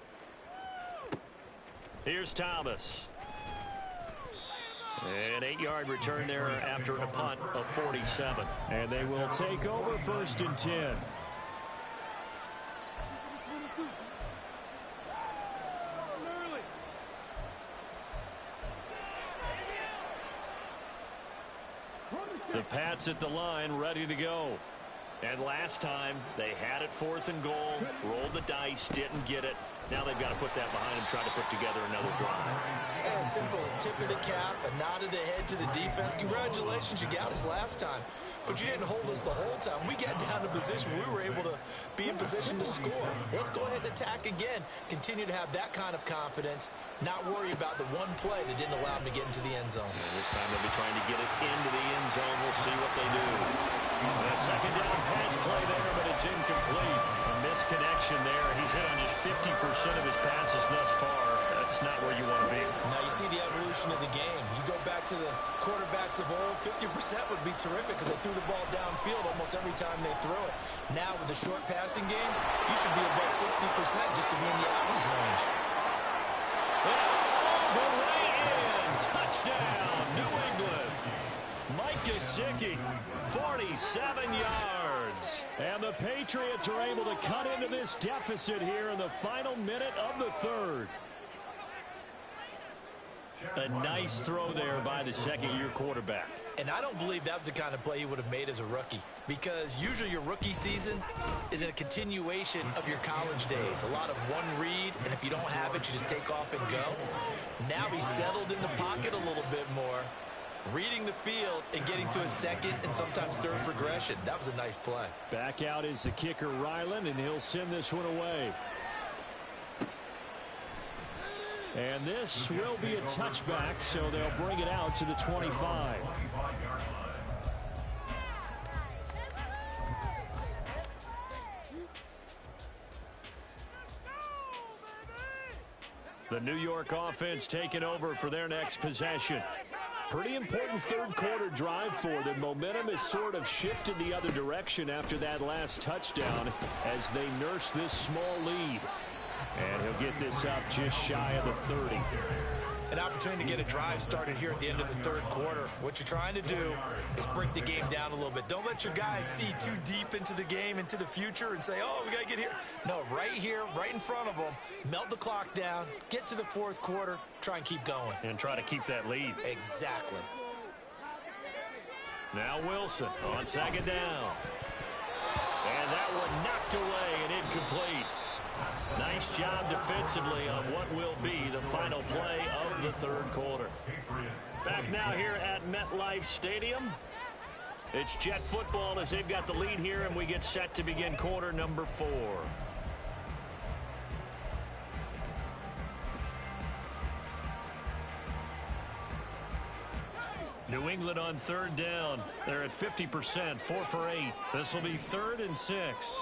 Here's Thomas. An 8-yard return there after a punt of 47. And they will take over 1st and 10. The Pats at the line, ready to go. And last time, they had it 4th and goal, rolled the dice, didn't get it. Now they've got to put that behind them, try to put together another drive. A simple tip of the cap, a nod of the head to the defense. Congratulations, you got us last time. But you didn't hold us the whole time. We got down to position. We were able to be in position to score. Let's go ahead and attack again. Continue to have that kind of confidence. Not worry about the one play that didn't allow them to get into the end zone. And this time they'll be trying to get it into the end zone. We'll see what they do. A second down pass play there, but it's incomplete. A misconnection there. He's hit on just 50% of his passes thus far. That's not where you want to be. Now you see the evolution of the game. You go back to the quarterbacks of old, 50% would be terrific because they threw the ball downfield almost every time they throw it. Now with the short passing game, you should be above 60% just to be in the average range. The way in. Touchdown, New England. Mike Gesicki, 47 yards. And the Patriots are able to cut into this deficit here in the final minute of the third. A nice throw there by the second-year quarterback. And I don't believe that was the kind of play he would have made as a rookie, because usually your rookie season is a continuation of your college days. A lot of one read, and if you don't have it, you just take off and go. Now he's settled in the pocket a little bit more, reading the field and getting to a second and sometimes third progression. That was a nice play. Back out is the kicker, Ryland, and he'll send this one away. And this will be a touchback, so they'll bring it out to the 25. The New York offense taking over for their next possession. Pretty important third quarter drive for them. Momentum has sort of shifted the other direction after that last touchdown as they nurse this small lead. And he'll get this up just shy of the 30. An opportunity to get a drive started here at the end of the third quarter. What you're trying to do is break the game down a little bit. Don't let your guys see too deep into the game, into the future, and say, oh, we got to get here. No, right here, right in front of them, melt the clock down, get to the fourth quarter, try and keep going. And try to keep that lead. Exactly. Now Wilson on second down. And that one knocked away and incomplete. Nice job defensively on what will be the final play of the third quarter. Back now here at MetLife Stadium. It's Jet football as they've got the lead here, and we get set to begin quarter number 4. New England on third down. They're at 50%, 4 for 8. This will be 3rd and 6.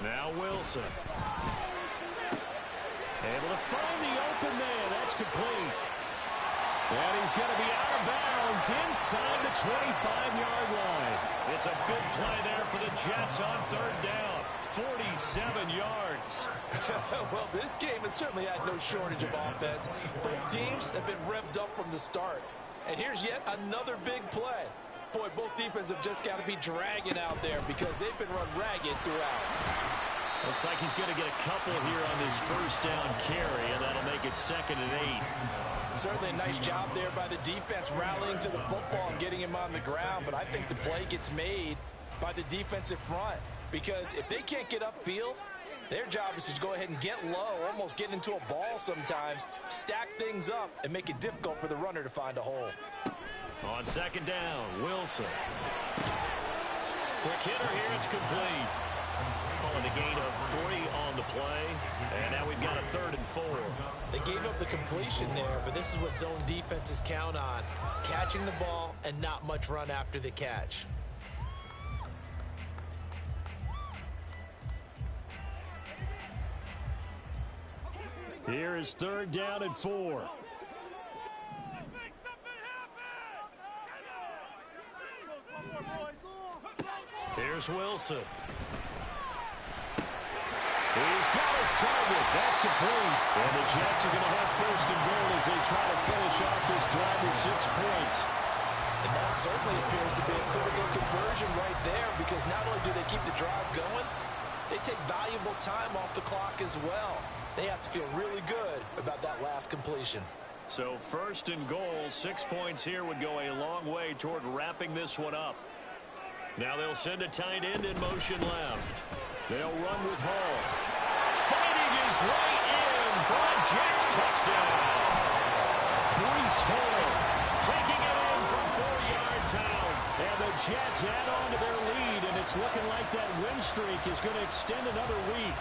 Now Wilson. Able to find the open man. That's complete. And he's going to be out of bounds inside the 25-yard line. It's a big play there for the Jets on third down. 47 yards. Well, this game has certainly had no shortage of offense. Both teams have been revved up from the start. And here's yet another big play. Boy, both defenses have just got to be dragging out there because they've been run ragged throughout. Looks like he's going to get a couple here on this first down carry, and that'll make it 2nd and 8. Certainly a nice job there by the defense rallying to the football and getting him on the ground, but I think the play gets made by the defensive front because if they can't get upfield, their job is to go ahead and get low, almost get into a ball sometimes, stack things up, and make it difficult for the runner to find a hole. On second down, Wilson. Quick hitter here, it's complete. Calling a gain of 3 on the play, and now we've got a 3rd and 4. They gave up the completion there, but this is what zone defenses count on, catching the ball and not much run after the catch. Here is 3rd down and 4. Here's Wilson. He's got his target. That's complete. And the Jets are going to have 1st and goal as they try to finish off this drive with 6 points. And that certainly appears to be a critical conversion right there because not only do they keep the drive going, they take valuable time off the clock as well. They have to feel really good about that last completion. So 1st and goal, 6 points here would go a long way toward wrapping this one up. Now they'll send a tight end in motion left. They'll run with Hall. Fighting his way in for a Jets touchdown. Breece Hall taking it in from 4 yards out. And the Jets add on to their lead, and it's looking like that win streak is going to extend another week.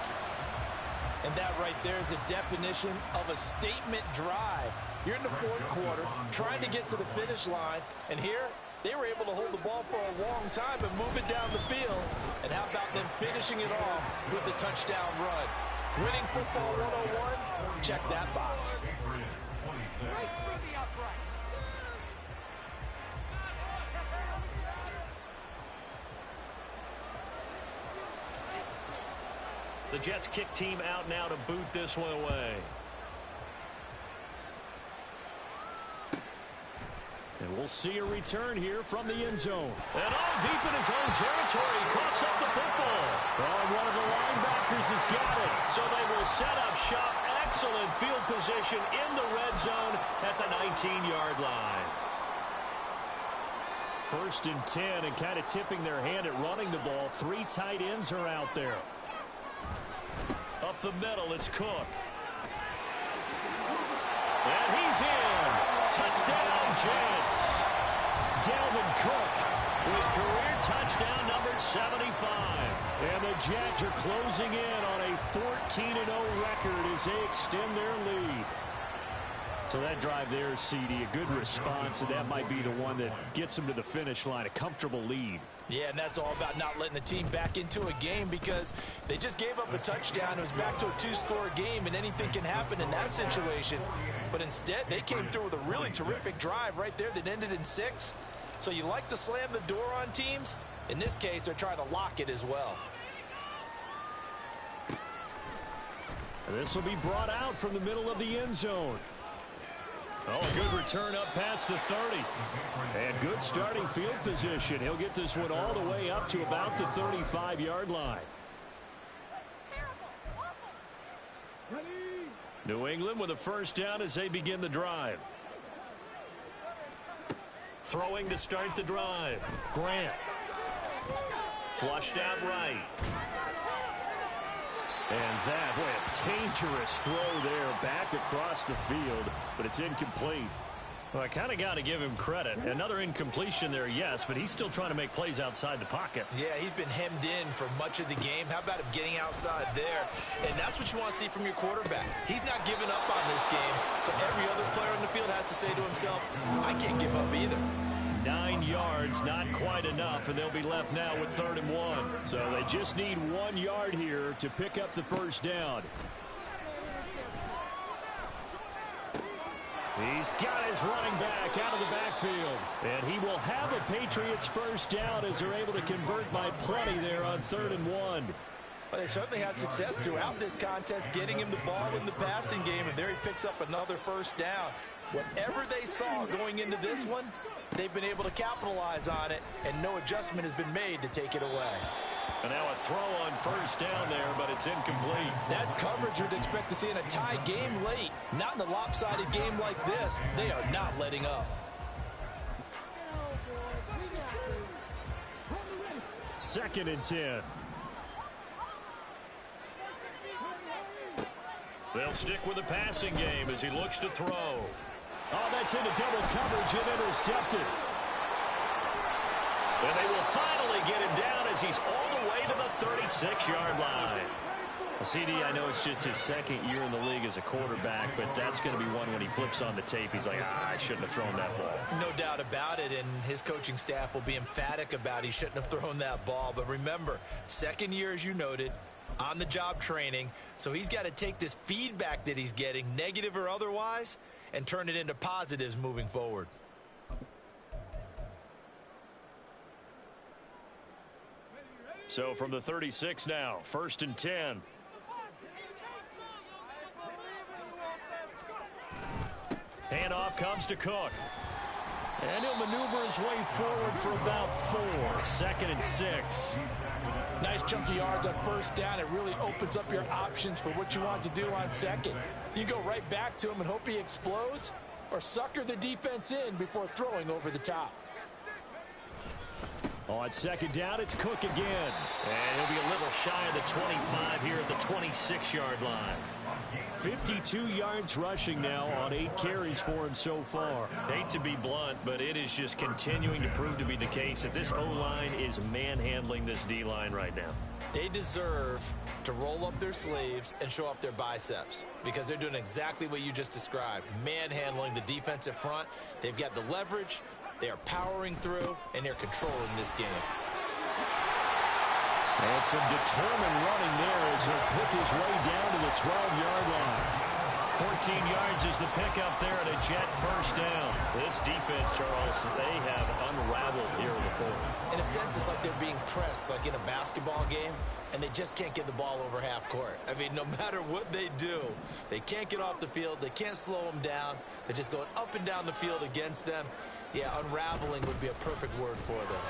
And that right there is a definition of a statement drive. You're in the fourth quarter, trying to get to the finish line, and here They were able to hold the ball for a long time and move it down the field. And how about them finishing it off with the touchdown run? Winning football 101, check that box. The Jets kick team out now to boot this one away. And we'll see a return here from the end zone. And all deep in his own territory, he coughs up the football. Oh, one of the linebackers has got it. So they will set up shop. Excellent field position in the red zone at the 19-yard line. 1st and 10, and kind of tipping their hand at running the ball. 3 tight ends are out there. Up the middle, it's Cook. And he's in. Touchdown, Jets. Dalvin Cook With career touchdown number 75. And the Jets are closing in on a 14-0 record as they extend their lead. So that drive there, CD, a good response, and that might be the one that gets them to the finish line, a comfortable lead. Yeah, and that's all about not letting the team back into a game because they just gave up a touchdown. It was back to a 2-score game, and anything can happen in that situation. But instead, they came through with a really terrific drive right there that ended in 6. So you like to slam the door on teams. In this case, they're trying to lock it as well. This will be brought out from the middle of the end zone. Oh, a good return up past the 30. And good starting field position. He'll get this one all the way up to about the 35-yard line. New England with a first down as they begin the drive. Throwing to start the drive. Grant. Flushed out right. And that, boy, a dangerous throw there back across the field, but it's incomplete. Well, I kind of got to give him credit. Another incompletion there, yes, but he's still trying to make plays outside the pocket. Yeah, he's been hemmed in for much of the game. How about him getting outside there? And that's what you want to see from your quarterback. He's not giving up on this game, so every other player on the field has to say to himself, I can't give up either. 9 yards, not quite enough, and they'll be left now with 3rd and 1. So they just need 1 yard here to pick up the first down. He's got his running back out of the backfield. And he will have a Patriots first down as they're able to convert by plenty there on 3rd and 1. Well, they certainly had success throughout this contest, getting him the ball in the passing game, and there he picks up another first down. Whatever they saw going into this one, they've been able to capitalize on it, and no adjustment has been made to take it away. And now a throw on first down there, but it's incomplete. That's coverage you'd expect to see in a tie game late. Not in a lopsided game like this. They are not letting up. 2nd and 10. They'll stick with the passing game as he looks to throw. Oh, that's into double coverage and intercepted. And they will finally get him down as he's all the way to the 36-yard line. CD, I know it's just his 2nd year in the league as a quarterback, but that's going to be one when he flips on the tape. He's like, I shouldn't have thrown that ball. No doubt about it, and his coaching staff will be emphatic about he shouldn't have thrown that ball. But remember, 2nd year, as you noted, on-the-job training, so he's got to take this feedback that he's getting, negative or otherwise, and turn it into positives moving forward. So from the 36 now, 1st and 10. Handoff comes to Cook. And he'll maneuver his way forward for about 4. 2nd and 6. Nice chunky yards on first down. It really opens up your options for what you want to do on 2nd. You go right back to him and hope he explodes, or sucker the defense in before throwing over the top. On 2nd down, it's Cook again. And he'll be a little shy of the 25 here at the 26-yard line. 52 yards rushing now on 8 carries for him so far. Hate to be blunt, but it is just continuing to prove to be the case that this O-line is manhandling this D-line right now. They deserve to roll up their sleeves and show up their biceps because they're doing exactly what you just described, manhandling the defensive front. They've got the leverage, They are powering through, and they're controlling this game. And some determined running there as he'll pick his way down to the 12-yard line. 14 yards is the pickup there at a Jet first down. This defense, Charles, they have unraveled here in the fourth. In a sense, it's like they're being pressed like in a basketball game, and they just can't get the ball over half court. I mean, no matter what they do, they can't get off the field. They can't slow them down. They're just going up and down the field against them. Yeah, unraveling would be a perfect word for them.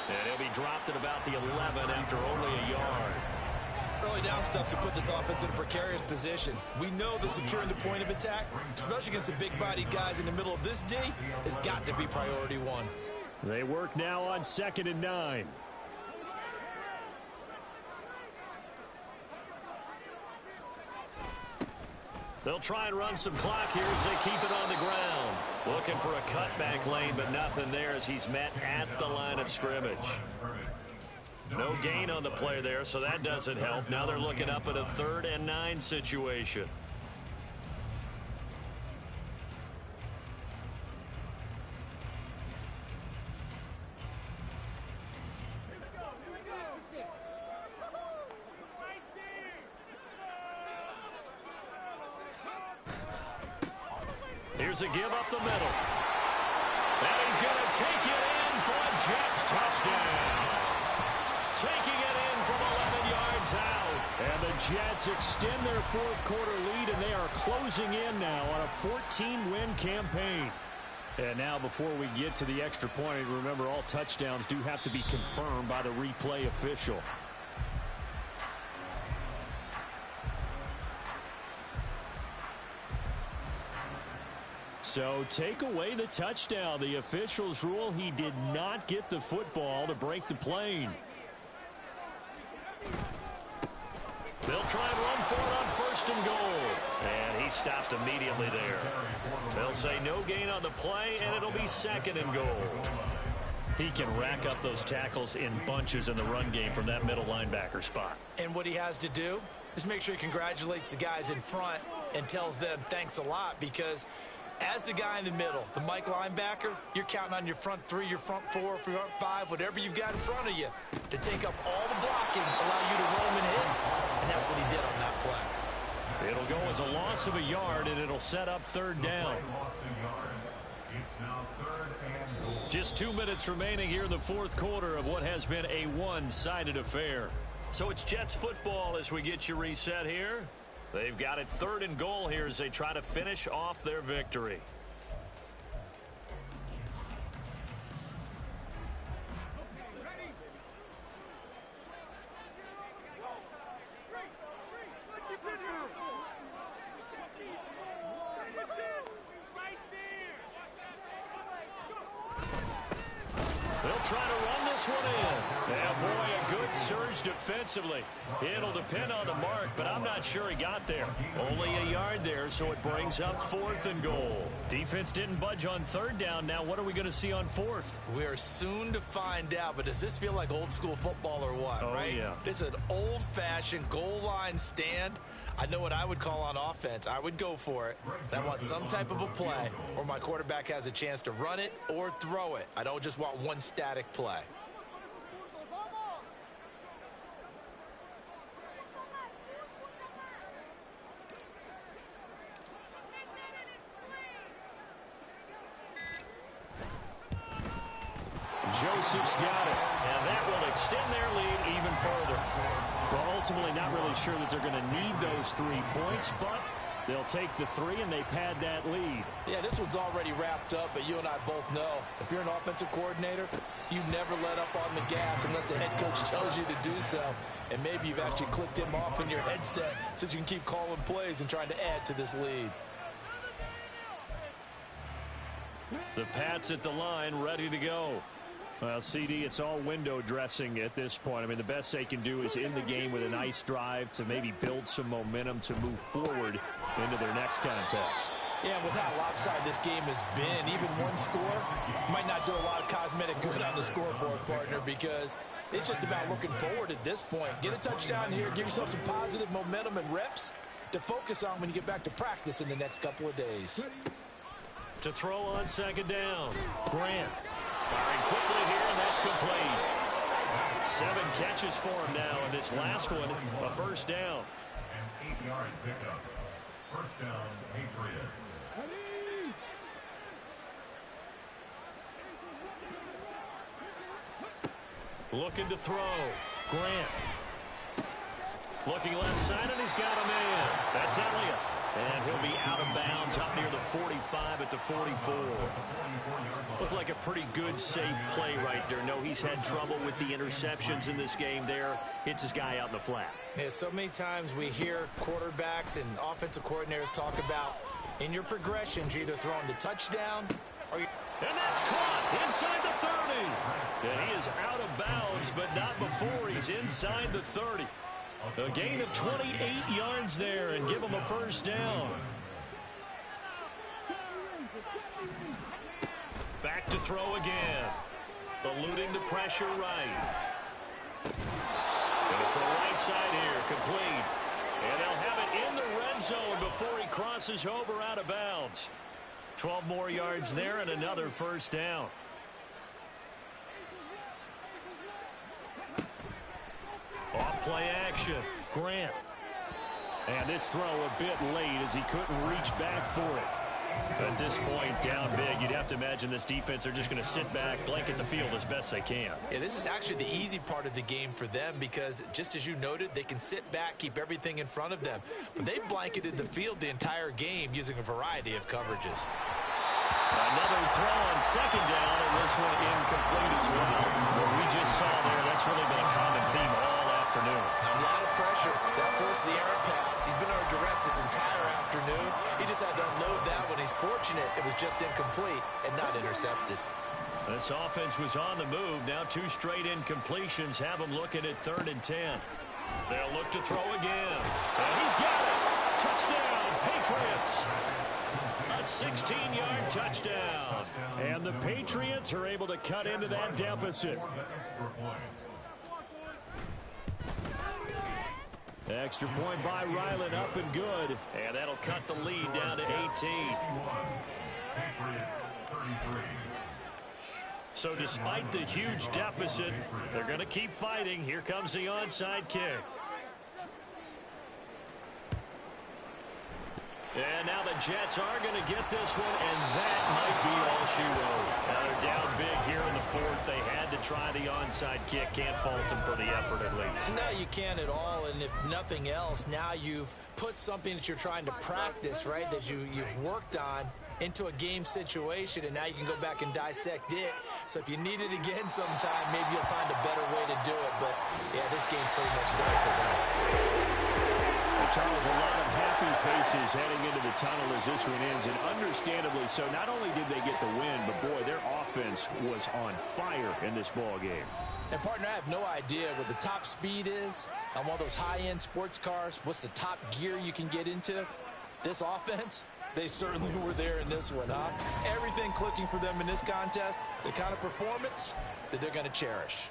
And he'll be dropped at about the 11 after only a yard. Early down stuff to put this offense in a precarious position. We know that securing the point of attack, especially against the big-bodied guys in the middle of this D, has got to be priority one. They work now on 2nd and 9. They'll try and run some clock here as they keep it on the ground. Looking for a cutback lane, but nothing there as he's met at the line of scrimmage. No gain on the play there, so that doesn't help. Now they're looking up at a 3rd and 9 situation. Here's a give up the middle. And he's going to take it in for a Jets touchdown. Taking it in from 11 yards out. And the Jets extend their 4th quarter lead, and they are closing in now on a 14-win campaign. And now before we get to the extra point, remember all touchdowns do have to be confirmed by the replay official. So take away the touchdown. The officials rule he did not get the football to break the plane. They'll try and run for it on 1st and goal. And he stopped immediately there. They'll say no gain on the play, and it'll be 2nd and goal. He can rack up those tackles in bunches in the run game from that middle linebacker spot. And what he has to do is make sure he congratulates the guys in front and tells them thanks a lot, because as the guy in the middle, the Mike linebacker, you're counting on your front 3, your front 4, front 5, whatever you've got in front of you to take up all the blocking, allow you to roam and hit. And that's what he did on that play. It'll go as a loss of a yard, and it'll set up 3rd down. Just 2 minutes remaining here in the 4th quarter of what has been a one-sided affair. So it's Jets football as we get you reset here. They've got it 3rd and goal here as they try to finish off their victory. They'll try to run this one in. And boy, a good surge defensively. It'll depend on the mark, but I'm not sure he got there. Only a yard there, so it brings up 4th and goal. Defense didn't budge on 3rd down. Now what are we going to see on 4th? We are soon to find out, but does this feel like old school football or what? Oh, right? Yeah. This is an old-fashioned goal line stand. I know what I would call on offense. I would go for it. I want some type of a play where my quarterback has a chance to run it or throw it. I don't just want one static play. Joseph's got it, and that will extend their lead even further. Well, ultimately not really sure that they're going to need those 3 points, but they'll take the 3 and they pad that lead. Yeah, this one's already wrapped up, but you and I both know if you're an offensive coordinator, you never let up on the gas unless the head coach tells you to do so. And maybe you've actually clicked him off in your headset so you can keep calling plays and trying to add to this lead. The Pats at the line, ready to go. Well, CD, it's all window dressing at this point. I mean, the best they can do is end the game with a nice drive to maybe build some momentum to move forward into their next contest. Yeah, with how lopsided this game has been, even one score might not do a lot of cosmetic good on the scoreboard, partner, because it's just about looking forward at this point. Get a touchdown here, give yourself some positive momentum and reps to focus on when you get back to practice in the next couple of days. To throw on 2nd down, Grant. Firing quickly here, and that's complete. 7 catches for him now, and this last one, a first down. An 8-yard pickup. First down, Patriots. Looking to throw. Grant. Looking left side, and he's got a man. That's Elliott. And he'll be out of bounds up near the 45 at the 44. Looked like a pretty good, safe play right there. No, he's had trouble with the interceptions in this game there. Hits his guy out in the flat. Yeah, so many times we hear quarterbacks and offensive coordinators talk about in your progressions, you're either throwing the touchdown or you... And that's caught inside the 30. And he is out of bounds, but not before he's inside the 30. A gain of 28 yards there and give him a first down. Back to throw again. Eluding the pressure right. Going to throw right side here, complete. And they'll have it in the red zone before he crosses over out of bounds. 12 more yards there and another first down. Off play action. Grant. And this throw a bit late as he couldn't reach back for it. At this point, down big, you'd have to imagine this defense are just going to sit back, blanket the field as best they can. Yeah, this is actually the easy part of the game for them because, just as you noted, they can sit back, keep everything in front of them. But they've blanketed the field the entire game using a variety of coverages. Another throw on second down, and this one incomplete as well. What we just saw there, that's really been a common theme all afternoon. A lot of pressure. That forced the errant pass. He's been under duress this entire afternoon. He just had to unload that one. He's fortunate it was just incomplete and not intercepted. This offense was on the move. Now 2 straight incompletions have them looking at 3rd and 10. They'll look to throw again. And he's got it. Touchdown, Patriots. A 16-yard touchdown. And the Patriots are able to cut into that deficit. Extra point by Ryland, up and good. And that'll cut the lead down to 18. So despite the huge deficit, they're going to keep fighting. Here comes the onside kick. And now the Jets are going to get this one, and that might be all she wrote. Now they're down big here in the 4th. They had to try the onside kick. Can't fault them for the effort at least. No, you can't at all, and if nothing else, now you've put something that you're trying to practice, right, that you've worked on into a game situation, and now you can go back and dissect it. So if you need it again sometime, maybe you'll find a better way to do it. But, yeah, this game's pretty much done for them. Charles, a lot of happy faces heading into the tunnel as this one ends, and understandably so. Not only did they get the win, but, boy, their offense was on fire in this ball game. And, partner, I have no idea what the top speed is on one of those high-end sports cars. What's the top gear you can get into? This offense, they certainly were there in this one, huh? Everything clicking for them in this contest, the kind of performance that they're going to cherish.